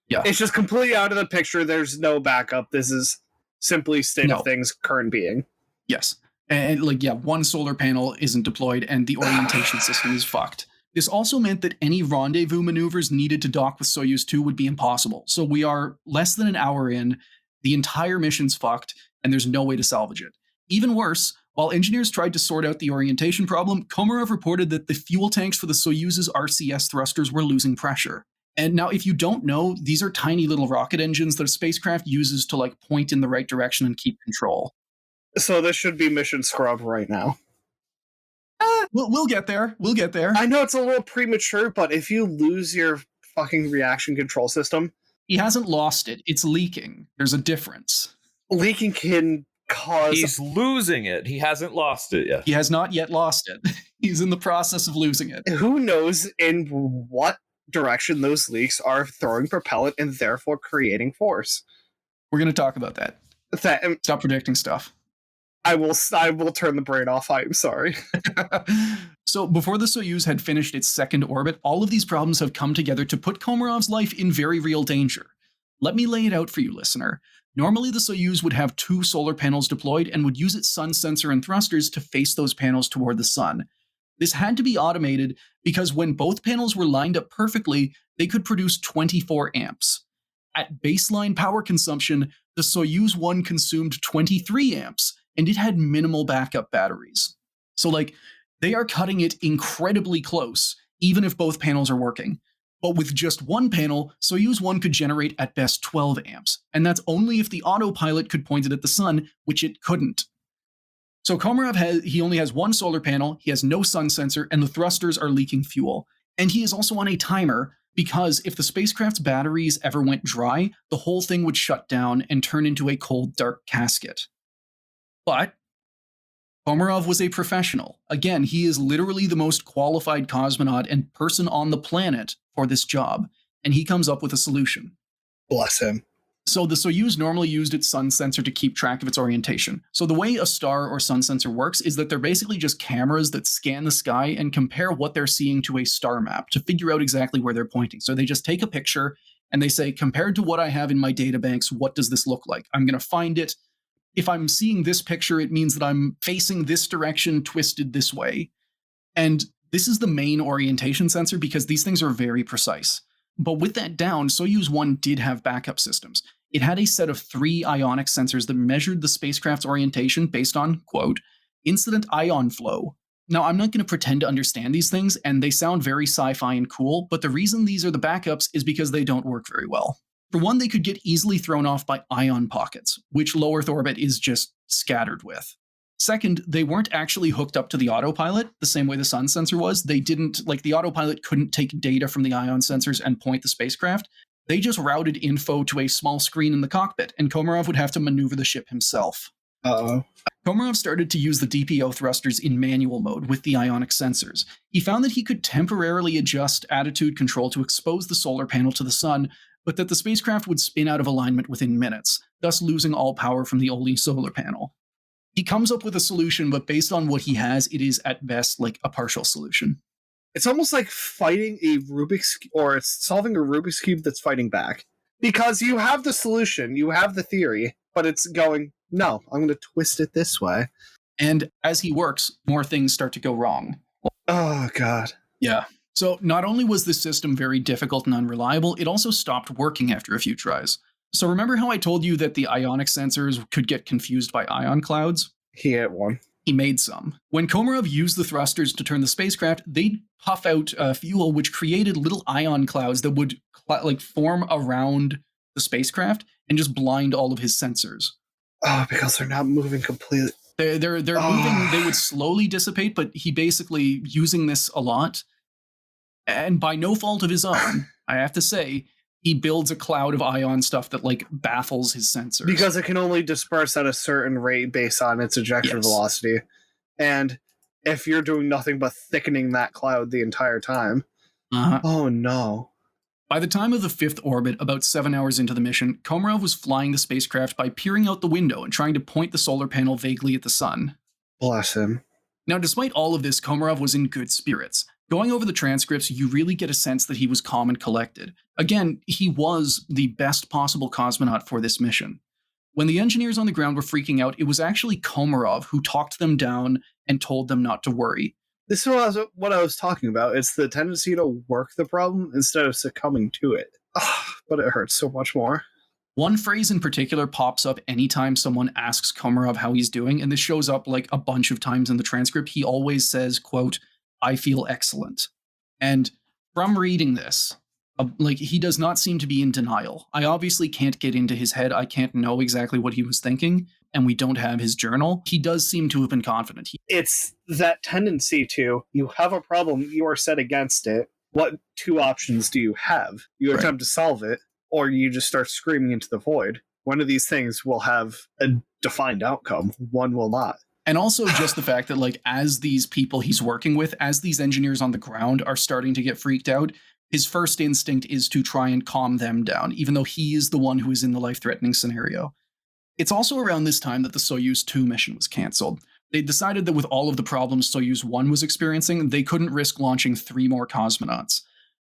Yeah. It's just completely out of the picture. There's no backup. This is simply state of things, current being. Yes. And one solar panel isn't deployed, and the orientation system is fucked. This also meant that any rendezvous maneuvers needed to dock with Soyuz 2 would be impossible. So we are less than an hour in, the entire mission's fucked, and there's no way to salvage it. Even worse, While engineers tried to sort out the orientation problem, Komarov reported that the fuel tanks for the Soyuz's RCS thrusters were losing pressure. And now, if you don't know, these are tiny little rocket engines that a spacecraft uses to like point in the right direction and keep control. So this should be mission scrub right now. We'll get there. We'll get there. I know it's a little premature, but if you lose your fucking reaction control system... He hasn't lost it. It's leaking. There's a difference. Leaking can cause... He's losing it. He hasn't lost it yet. He has not yet lost it. He's in the process of losing it. Who knows in what direction those leaks are throwing propellant and therefore creating force. We're going to talk about that. Stop predicting stuff. I will turn the brain off. I am sorry. So before the Soyuz had finished its second orbit, all of these problems have come together to put Komarov's life in very real danger. Let me lay it out for you, listener. Normally, the Soyuz would have 2 solar panels deployed and would use its sun sensor and thrusters to face those panels toward the sun. This had to be automated because when both panels were lined up perfectly, they could produce 24 amps. At baseline power consumption, the Soyuz 1 consumed 23 amps, and it had minimal backup batteries. So, they are cutting it incredibly close, even if both panels are working. But with just one panel, Soyuz 1 could generate at best 12 amps, and that's only if the autopilot could point it at the sun, which it couldn't. So Komarov he only has one solar panel, he has no sun sensor, and the thrusters are leaking fuel. And he is also on a timer, because if the spacecraft's batteries ever went dry, the whole thing would shut down and turn into a cold, dark casket. But Komarov was a professional. Again, he is literally the most qualified cosmonaut and person on the planet for this job, and he comes up with a solution. Bless him. So the Soyuz normally used its sun sensor to keep track of its orientation. So the way a star or sun sensor works is that they're basically just cameras that scan the sky and compare what they're seeing to a star map to figure out exactly where they're pointing. So they just take a picture and they say, compared to what I have in my databanks, what does this look like? I'm going to find it. If I'm seeing this picture, it means that I'm facing this direction, twisted this way. And this is the main orientation sensor because these things are very precise. But with that down, Soyuz 1 did have backup systems. It had a set of 3 ionic sensors that measured the spacecraft's orientation based on, quote, incident ion flow. Now, I'm not going to pretend to understand these things, and they sound very sci-fi and cool, but the reason these are the backups is because they don't work very well. For one, they could get easily thrown off by ion pockets, which low Earth orbit is just scattered with. Second, they weren't actually hooked up to the autopilot the same way the sun sensor was. They didn't, the autopilot couldn't take data from the ion sensors and point the spacecraft. They just routed info to a small screen in the cockpit, and Komarov would have to maneuver the ship himself. Uh-oh. Komarov started to use the DPO thrusters in manual mode with the ionic sensors. He found that he could temporarily adjust attitude control to expose the solar panel to the sun, but that the spacecraft would spin out of alignment within minutes, thus losing all power from the only solar panel. He comes up with a solution, but based on what he has, it is at best a partial solution. It's almost like fighting a Rubik's, or it's solving a Rubik's Cube that's fighting back. Because you have the solution, you have the theory, but it's going, no, I'm going to twist it this way. And as he works, more things start to go wrong. Oh, God. Yeah. So not only was this system very difficult and unreliable, it also stopped working after a few tries. So remember how I told you that the ionic sensors could get confused by ion clouds? He hit one. He made some. When Komarov used the thrusters to turn the spacecraft, they'd puff out fuel, which created little ion clouds that would form around the spacecraft and just blind all of his sensors. Oh, because they're not moving completely. They're moving. They would slowly dissipate, but he basically using this a lot, and by no fault of his own, I have to say, he builds a cloud of ion stuff that baffles his sensors. Because it can only disperse at a certain rate based on its ejection velocity. And if you're doing nothing but thickening that cloud the entire time. Oh no. By the time of the 5th orbit, about 7 hours into the mission, Komarov was flying the spacecraft by peering out the window and trying to point the solar panel vaguely at the sun. Bless him. Now, despite all of this, Komarov was in good spirits. Going over the transcripts, you really get a sense that he was calm and collected. Again, he was the best possible cosmonaut for this mission. When the engineers on the ground were freaking out, it was actually Komarov who talked them down and told them not to worry. This is what I was talking about. It's the tendency to work the problem instead of succumbing to it. But it hurts so much more. One phrase in particular pops up anytime someone asks Komarov how he's doing, and this shows up like a bunch of times in the transcript. He always says, quote, "I feel excellent." And from reading this, like, he does not seem to be in denial. I obviously can't get into his head. I can't know exactly what he was thinking, and we don't have his journal. He does seem to have been confident. It's that tendency to, you have a problem, you are set against it. What two options do you have? You attempt to solve it, or you just start screaming into the void. One of these things will have a defined outcome. One will not. And also just the fact that, like, as these people he's working with, as these engineers on the ground are starting to get freaked out, his first instinct is to try and calm them down, even though he is the one who is in the life-threatening scenario. It's also around this time that the Soyuz 2 mission was canceled. They decided that with all of the problems Soyuz 1 was experiencing, they couldn't risk launching 3 more cosmonauts.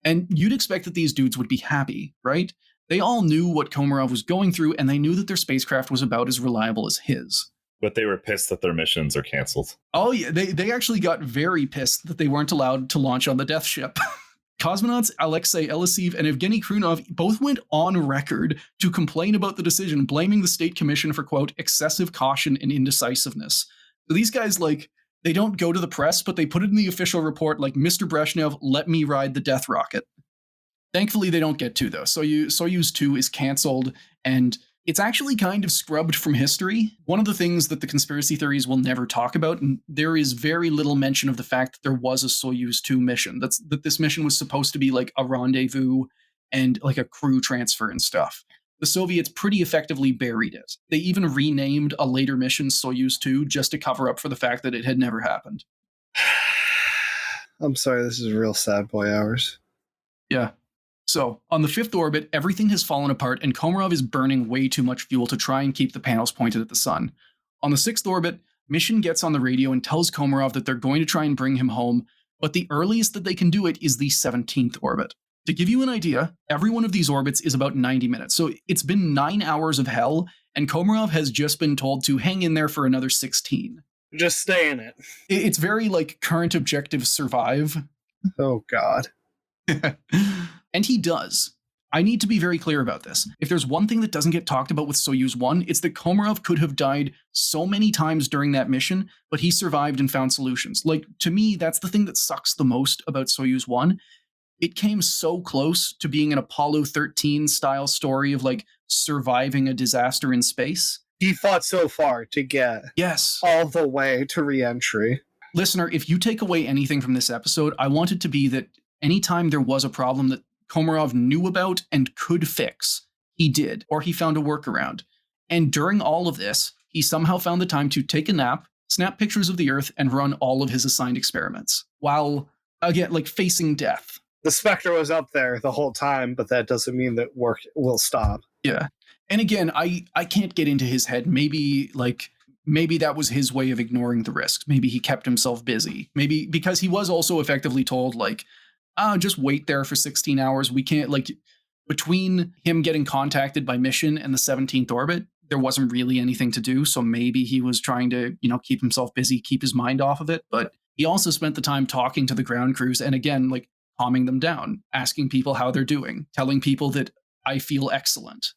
And you'd expect that these dudes would be happy, right? They all knew what Komarov was going through, and they knew that their spacecraft was about as reliable as his. But they were pissed that their missions are canceled. Oh yeah, they actually got very pissed that they weren't allowed to launch on the Death Ship. Cosmonauts Alexei Elisiev and Evgeny Krunov both went on record to complain about the decision, blaming the State Commission for, quote, excessive caution and indecisiveness. So these guys, like, they don't go to the press, but they put it in the official report like, Mr. Brezhnev, let me ride the death rocket. Thankfully, they don't get to, though. Soyuz 2 is canceled, and it's actually kind of scrubbed from history. One of the things that the conspiracy theories will never talk about, and there is very little mention of the fact that there was a Soyuz 2 mission, that this mission was supposed to be like a rendezvous and like a crew transfer and stuff. The Soviets pretty effectively buried it. They even renamed a later mission Soyuz 2 just to cover up for the fact that it had never happened. I'm sorry, this is real sad boy hours. Yeah. So, on the 5th orbit, everything has fallen apart and Komarov is burning way too much fuel to try and keep the panels pointed at the sun. On the 6th orbit, Mission gets on the radio and tells Komarov that they're going to try and bring him home, but the earliest that they can do it is the 17th orbit. To give you an idea, every one of these orbits is about 90 minutes, so it's been 9 hours of hell, and Komarov has just been told to hang in there for another 16. Just stay in it. It's very, like, current objective survive. Oh, God. And he does. I need to be very clear about this. If there's one thing that doesn't get talked about with Soyuz 1, it's that Komarov could have died so many times during that mission, but he survived and found solutions. Like, to me, that's the thing that sucks the most about Soyuz 1. It came so close to being an Apollo 13 style story of, like, surviving a disaster in space. He fought so far to get all the way to re-entry. Listener, if you take away anything from this episode, I want it to be that anytime there was a problem that Komarov knew about and could fix, he did, or he found a workaround. And during all of this, he somehow found the time to take a nap, snap pictures of the Earth, and run all of his assigned experiments, while, again, like, facing death. The specter was up there the whole time, but that doesn't mean that work will stop. Yeah. And again, I can't get into his head. Maybe that was his way of ignoring the risks. Maybe he kept himself busy. Maybe because he was also effectively told, like, just wait there for 16 hours. We can't, like, between him getting contacted by Mission and the 17th orbit, there wasn't really anything to do. So maybe he was trying to, keep himself busy, keep his mind off of it. But he also spent the time talking to the ground crews and, again, like, calming them down, asking people how they're doing, telling people that I feel excellent.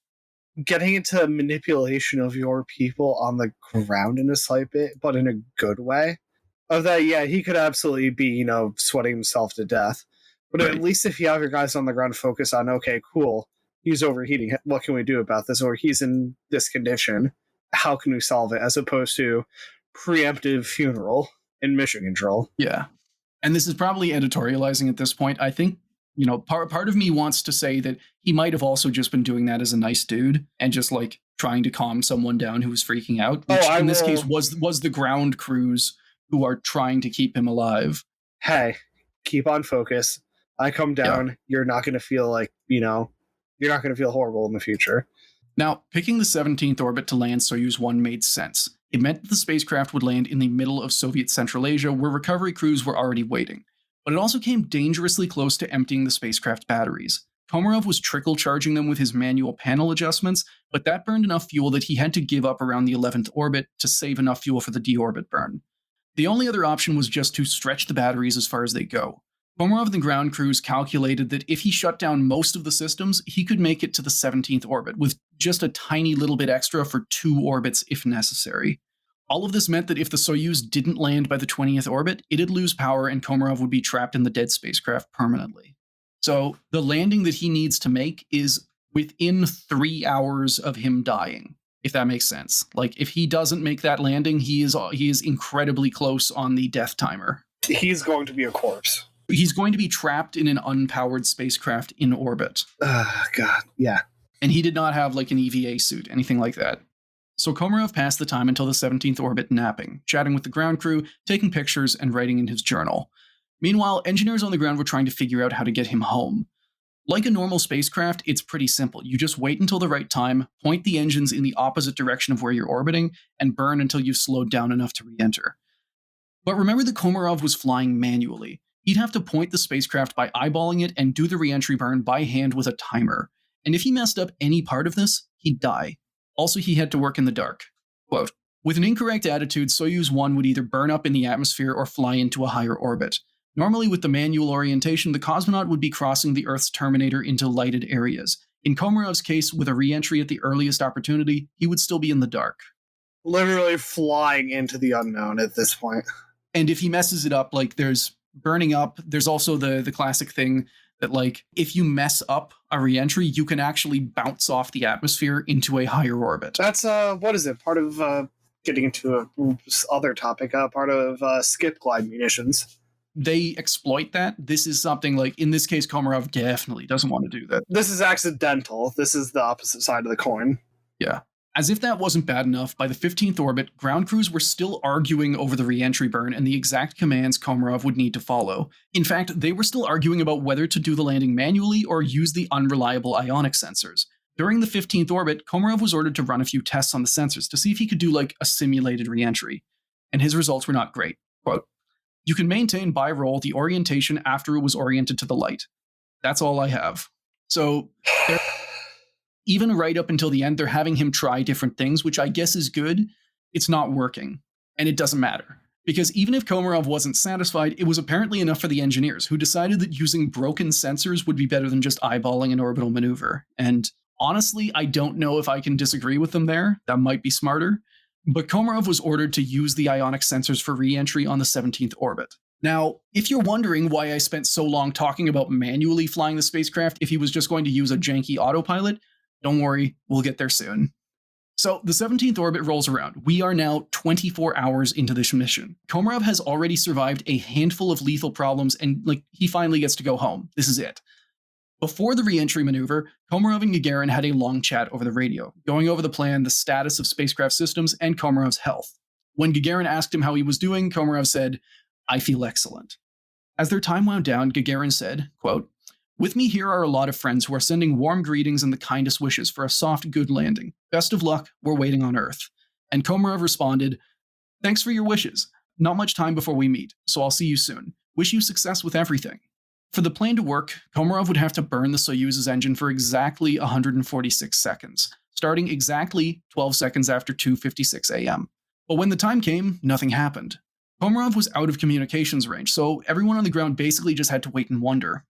Getting into manipulation of your people on the ground in a slight bit, but in a good way. Of that, yeah, he could absolutely be, sweating himself to death. But right. At least if you have your guys on the ground focus on, okay, cool, he's overheating, what can we do about this? Or he's in this condition, how can we solve it? As opposed to preemptive funeral in mission control. Yeah. And this is probably editorializing at this point. I think, part of me wants to say that he might have also just been doing that as a nice dude and just, like, trying to calm someone down who was freaking out, which in this case was the ground crews who are trying to keep him alive. Hey, keep on focus. I come down, You're not going to feel like, you're not going to feel horrible in the future. Now, picking the 17th orbit to land Soyuz 1 made sense. It meant that the spacecraft would land in the middle of Soviet Central Asia, where recovery crews were already waiting. But it also came dangerously close to emptying the spacecraft batteries. Komarov was trickle charging them with his manual panel adjustments, but that burned enough fuel that he had to give up around the 11th orbit to save enough fuel for the deorbit burn. The only other option was just to stretch the batteries as far as they go. Komarov and the ground crews calculated that if he shut down most of the systems, he could make it to the 17th orbit, with just a tiny little bit extra for 2 orbits if necessary. All of this meant that if the Soyuz didn't land by the 20th orbit, it'd lose power and Komarov would be trapped in the dead spacecraft permanently. So the landing that he needs to make is within 3 hours of him dying, if that makes sense. Like, if he doesn't make that landing, he is incredibly close on the death timer. He's going to be a corpse. He's going to be trapped in an unpowered spacecraft in orbit. God, yeah. And he did not have like an EVA suit, anything like that. So Komarov passed the time until the 17th orbit napping, chatting with the ground crew, taking pictures, and writing in his journal. Meanwhile, engineers on the ground were trying to figure out how to get him home. Like a normal spacecraft, it's pretty simple. You just wait until the right time, point the engines in the opposite direction of where you're orbiting, and burn until you've slowed down enough to re-enter. But remember that Komarov was flying manually. He'd have to point the spacecraft by eyeballing it and do the re-entry burn by hand with a timer. And if he messed up any part of this, he'd die. Also, he had to work in the dark. Quote, with an incorrect attitude, Soyuz 1 would either burn up in the atmosphere or fly into a higher orbit. Normally, with the manual orientation, the cosmonaut would be crossing the Earth's terminator into lighted areas. In Komarov's case, with a re-entry at the earliest opportunity, he would still be in the dark. Literally flying into the unknown at this point. And if he messes it up, like, there's burning up, there's also the classic thing that, like, if you mess up a re-entry, you can actually bounce off the atmosphere into a higher orbit. That's, what is it? Part of, getting into a other topic, part of skip glide munitions. They exploit that. This is something like, in this case, Komarov definitely doesn't want to do that. This is accidental. This is the opposite side of the coin. Yeah. As if that wasn't bad enough, by the 15th orbit, ground crews were still arguing over the re-entry burn and the exact commands Komarov would need to follow. In fact, they were still arguing about whether to do the landing manually or use the unreliable ionic sensors. During the 15th orbit, Komarov was ordered to run a few tests on the sensors to see if he could do like a simulated re-entry. And his results were not great. Quote, you can maintain by roll the orientation after it was oriented to the light. That's all I have. So even right up until the end, they're having him try different things, which I guess is good. It's not working. And it doesn't matter. Because even if Komarov wasn't satisfied, it was apparently enough for the engineers, who decided that using broken sensors would be better than just eyeballing an orbital maneuver. And honestly, I don't know if I can disagree with them there. That might be smarter. But Komarov was ordered to use the ionic sensors for re-entry on the 17th orbit. Now, if you're wondering why I spent so long talking about manually flying the spacecraft if he was just going to use a janky autopilot, don't worry, we'll get there soon. So the 17th orbit rolls around. We are now 24 hours into this mission. Komarov has already survived a handful of lethal problems and he finally gets to go home. This is it. Before the re-entry maneuver, Komarov and Gagarin had a long chat over the radio, going over the plan, the status of spacecraft systems, and Komarov's health. When Gagarin asked him how he was doing, Komarov said, I feel excellent. As their time wound down, Gagarin said, quote, with me here are a lot of friends who are sending warm greetings and the kindest wishes for a soft, good landing. Best of luck, we're waiting on Earth. And Komarov responded, thanks for your wishes. Not much time before we meet, so I'll see you soon. Wish you success with everything. For the plan to work, Komarov would have to burn the Soyuz's engine for exactly 146 seconds, starting exactly 12 seconds after 2:56 a.m. But when the time came, nothing happened. Komarov was out of communications range, so everyone on the ground basically just had to wait and wonder.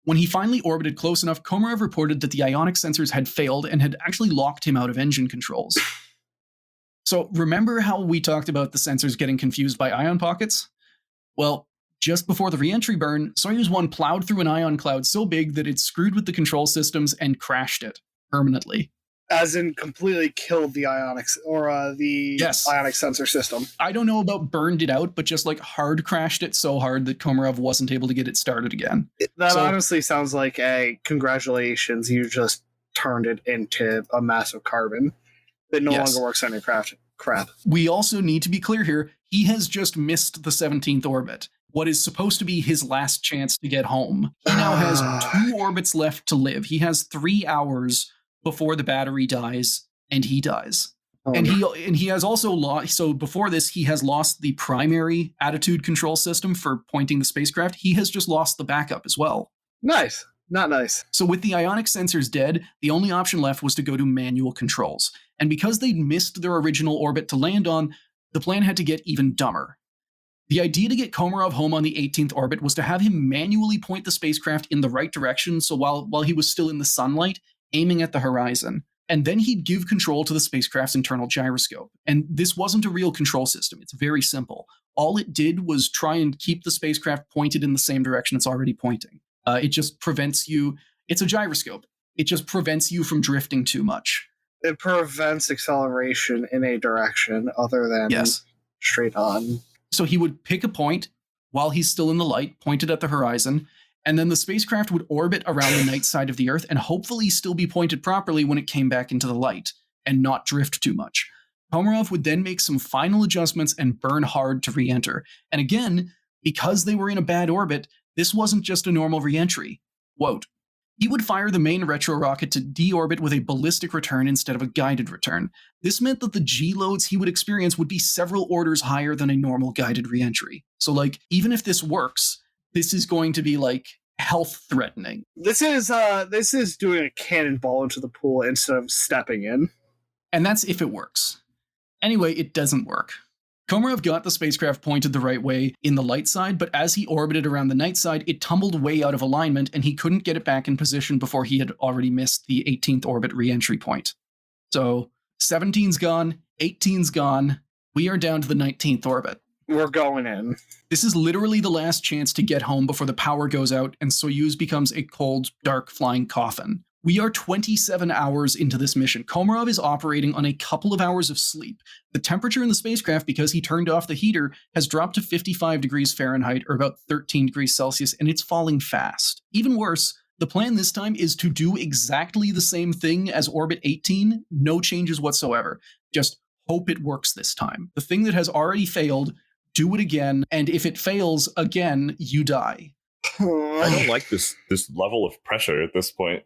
When he finally orbited close enough, Komarov reported that the ionic sensors had failed and had actually locked him out of engine controls. So remember how we talked about the sensors getting confused by ion pockets? Well, just before the re-entry burn, Soyuz 1 plowed through an ion cloud so big that it screwed with the control systems and crashed it permanently. As in completely killed the ionics or ionic sensor system. I don't know about burned it out, but just hard crashed it so hard that Komarov wasn't able to get it started again. That honestly sounds like a congratulations, you just turned it into a massive carbon that no longer works on your crap. We also need to be clear here, he has just missed the 17th orbit. What is supposed to be his last chance to get home. He now has 2 orbits left to live. He has 3 hours before the battery dies, and he dies. And he has also lost, so before this, he has lost the primary attitude control system for pointing the spacecraft. He has just lost the backup as well. Nice. Not nice. So with the ionic sensors dead, the only option left was to go to manual controls. And because they'd missed their original orbit to land on, the plan had to get even dumber. The idea to get Komarov home on the 18th orbit was to have him manually point the spacecraft in the right direction, so while he was still in the sunlight, aiming at the horizon. And then he'd give control to the spacecraft's internal gyroscope. And this wasn't a real control system. It's very simple. All it did was try and keep the spacecraft pointed in the same direction it's already pointing. It just prevents you. It's a gyroscope. It just prevents you from drifting too much. It prevents acceleration in a direction other than straight on. So he would pick a point while he's still in the light, pointed at the horizon, and then the spacecraft would orbit around the night side of the Earth and hopefully still be pointed properly when it came back into the light and not drift too much. Komarov would then make some final adjustments and burn hard to re-enter. And again, because they were in a bad orbit, this wasn't just a normal re-entry. Quote, he would fire the main retro rocket to deorbit with a ballistic return instead of a guided return. This meant that the G-loads he would experience would be several orders higher than a normal guided re-entry. So, like, even if this works, this is going to be, like, health-threatening. This is doing a cannonball into the pool instead of stepping in. And that's if it works. Anyway, it doesn't work. Komarov got the spacecraft pointed the right way in the light side, but as he orbited around the night side, it tumbled way out of alignment and he couldn't get it back in position before he had already missed the 18th orbit re-entry point. So 17's gone, 18's gone, we are down to the 19th orbit. We're going in. This is literally the last chance to get home before the power goes out and Soyuz becomes a cold, dark flying coffin. We are 27 hours into this mission. Komarov is operating on a couple of hours of sleep. The temperature in the spacecraft, because he turned off the heater, has dropped to 55 degrees Fahrenheit or about 13 degrees Celsius, and it's falling fast. Even worse, the plan this time is to do exactly the same thing as Orbit 18, no changes whatsoever. Just hope it works this time. The thing that has already failed, do it again, and if it fails again, you die. I don't like this level of pressure at this point.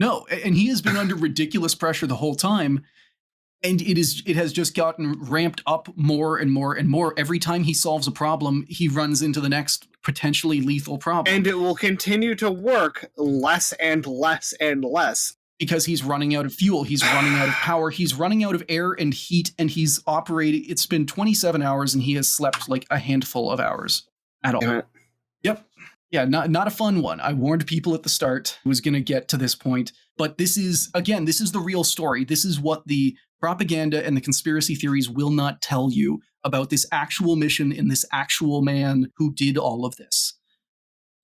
No, and he has been under ridiculous pressure the whole time, and it has just gotten ramped up more and more and more. Every time he solves a problem, he runs into the next potentially lethal problem. And it will continue to work less and less and less. Because he's running out of fuel, he's running out of power, he's running out of air and heat, and he's operating. It's been 27 hours, and he has slept like a handful of hours at all. Yep. Yeah, not a fun one. I warned people at the start it was going to get to this point. But this is the real story. This is what the propaganda and the conspiracy theories will not tell you about this actual mission and this actual man who did all of this.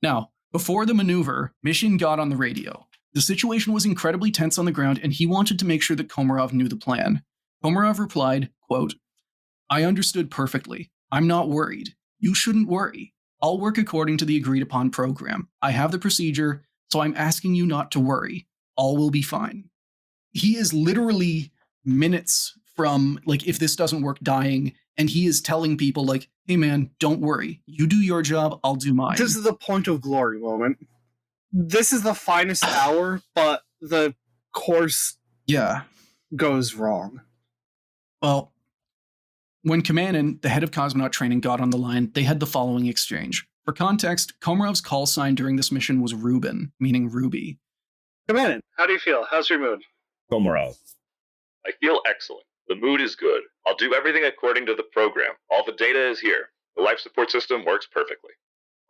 Now, before the maneuver, Mission got on the radio. The situation was incredibly tense on the ground, and he wanted to make sure that Komarov knew the plan. Komarov replied, quote, I understood perfectly. I'm not worried. You shouldn't worry. I'll work according to the agreed upon program. I have the procedure, so I'm asking you not to worry. All will be fine. He is literally minutes from, like, if this doesn't work, dying, and he is telling people, like, hey man, don't worry. You do your job, I'll do mine. This is the point of glory moment. This is the finest hour, but the course goes wrong. Well, when Kamanin, the head of cosmonaut training, got on the line, they had the following exchange. For context, Komarov's call sign during this mission was Rubin, meaning Ruby. Kamanin, how do you feel? How's your mood? Komarov. I feel excellent. The mood is good. I'll do everything according to the program. All the data is here. The life support system works perfectly.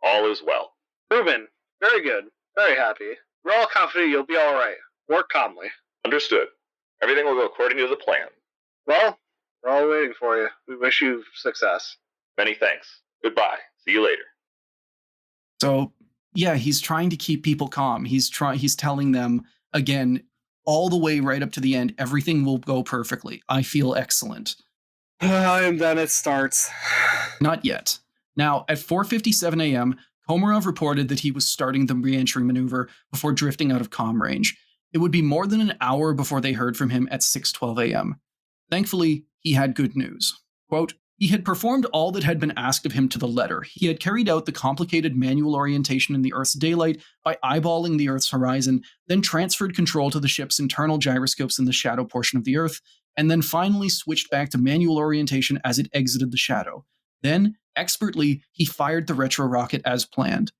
All is well. Rubin, very good. Very happy. We're all confident you'll be all right. Work calmly. Understood. Everything will go according to the plan. Well, we're all waiting for you. We wish you success. Many thanks. Goodbye. See you later. So, yeah, he's trying to keep people calm. He's telling them, again, all the way right up to the end, everything will go perfectly. I feel excellent. And then it starts. Not yet. Now, at 4:57 a.m., Komarov reported that he was starting the re-entry maneuver before drifting out of comm range. It would be more than an hour before they heard from him at 6:12 a.m. Thankfully, he had good news. Quote, he had performed all that had been asked of him to the letter. He had carried out the complicated manual orientation in the Earth's daylight by eyeballing the Earth's horizon, then transferred control to the ship's internal gyroscopes in the shadow portion of the Earth, and then finally switched back to manual orientation as it exited the shadow. Then, expertly, he fired the retro rocket as planned.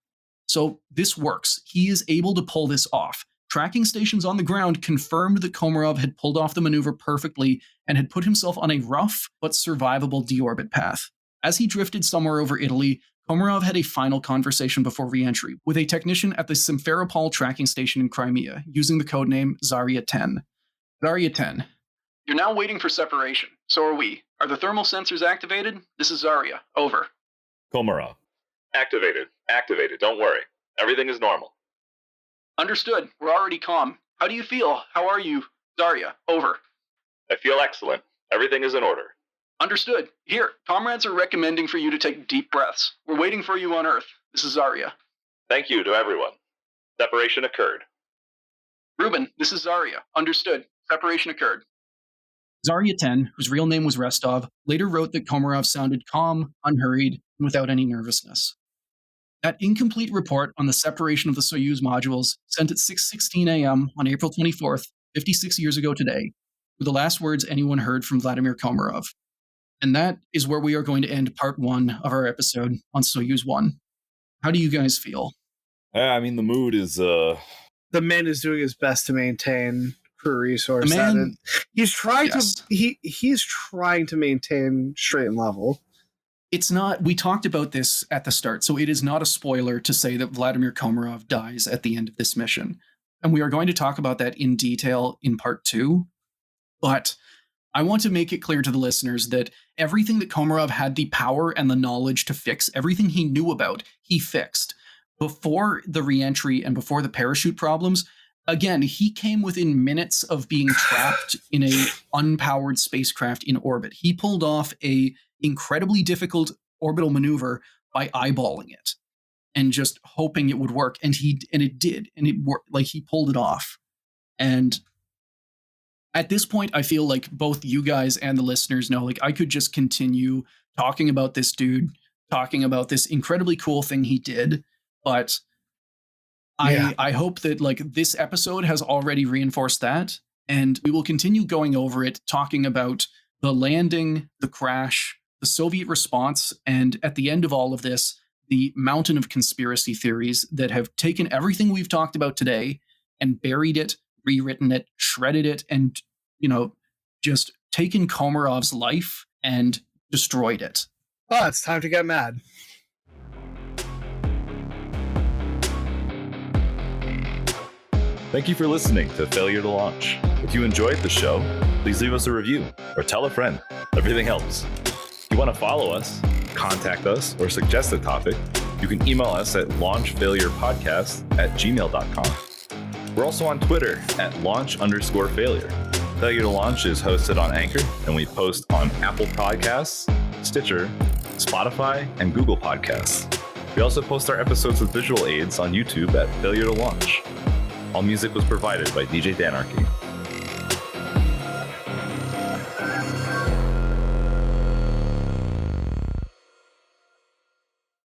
So this works. He is able to pull this off. Tracking stations on the ground confirmed that Komarov had pulled off the maneuver perfectly and had put himself on a rough but survivable deorbit path. As he drifted somewhere over Italy, Komarov had a final conversation before re-entry with a technician at the Simferopol tracking station in Crimea, using the codename Zarya 10. Zarya 10. You're now waiting for separation. So are we. Are the thermal sensors activated? This is Zarya. Over. Komarov. Activated. Activated. Don't worry. Everything is normal. Understood. We're already calm. How do you feel? How are you? Zarya. Over. I feel excellent. Everything is in order. Understood. Here, comrades are recommending for you to take deep breaths. We're waiting for you on Earth. This is Zarya. Thank you to everyone. Separation occurred. Ruben, this is Zarya. Understood. Separation occurred. Zarya 10, whose real name was Restov, later wrote that Komarov sounded calm, unhurried, and without any nervousness. That incomplete report on the separation of the Soyuz modules, sent at 6:16 a.m. on April 24th, 56 years ago today, were the last words anyone heard from Vladimir Komarov. And that is where we are going to end part 1 of our episode on Soyuz 1. How do you guys feel? I mean, the mood is... The man is doing his best to maintain crew resource. He's trying he's trying to maintain straight and level. It's not, we talked about this at the start, so it is not a spoiler to say that Vladimir Komarov dies at the end of this mission. And we are going to talk about that in detail in part 2. But I want to make it clear to the listeners that everything that Komarov had the power and the knowledge to fix, everything he knew about, he fixed. Before the re-entry and before the parachute problems, again, he came within minutes of being trapped in a unpowered spacecraft in orbit. He pulled off a incredibly difficult orbital maneuver by eyeballing it and just hoping it would work. And it did. And it worked. Like, he pulled it off. And at this point, I feel like both you guys and the listeners know, like, I could just continue talking about this dude, talking about this incredibly cool thing he did. But I hope that, like, this episode has already reinforced that. And we will continue going over it, talking about the landing, the crash, the Soviet response, and at the end of all of this, the mountain of conspiracy theories that have taken everything we've talked about today and buried it, rewritten it, shredded it, and, you know, just taken Komarov's life and destroyed it. Oh, it's time to get mad. Thank you for listening to Failure to Launch. If you enjoyed the show, please leave us a review or tell a friend. Everything helps. If you want to follow us, contact us, or suggest a topic, you can email us at launchfailurepodcast@gmail.com. We're also on Twitter at launch_failure. Failure to Launch is hosted on Anchor, and we post on Apple Podcasts, Stitcher, Spotify, and Google Podcasts. We also post our episodes with visual aids on YouTube at Failure to Launch. All music was provided by DJ Danarchy.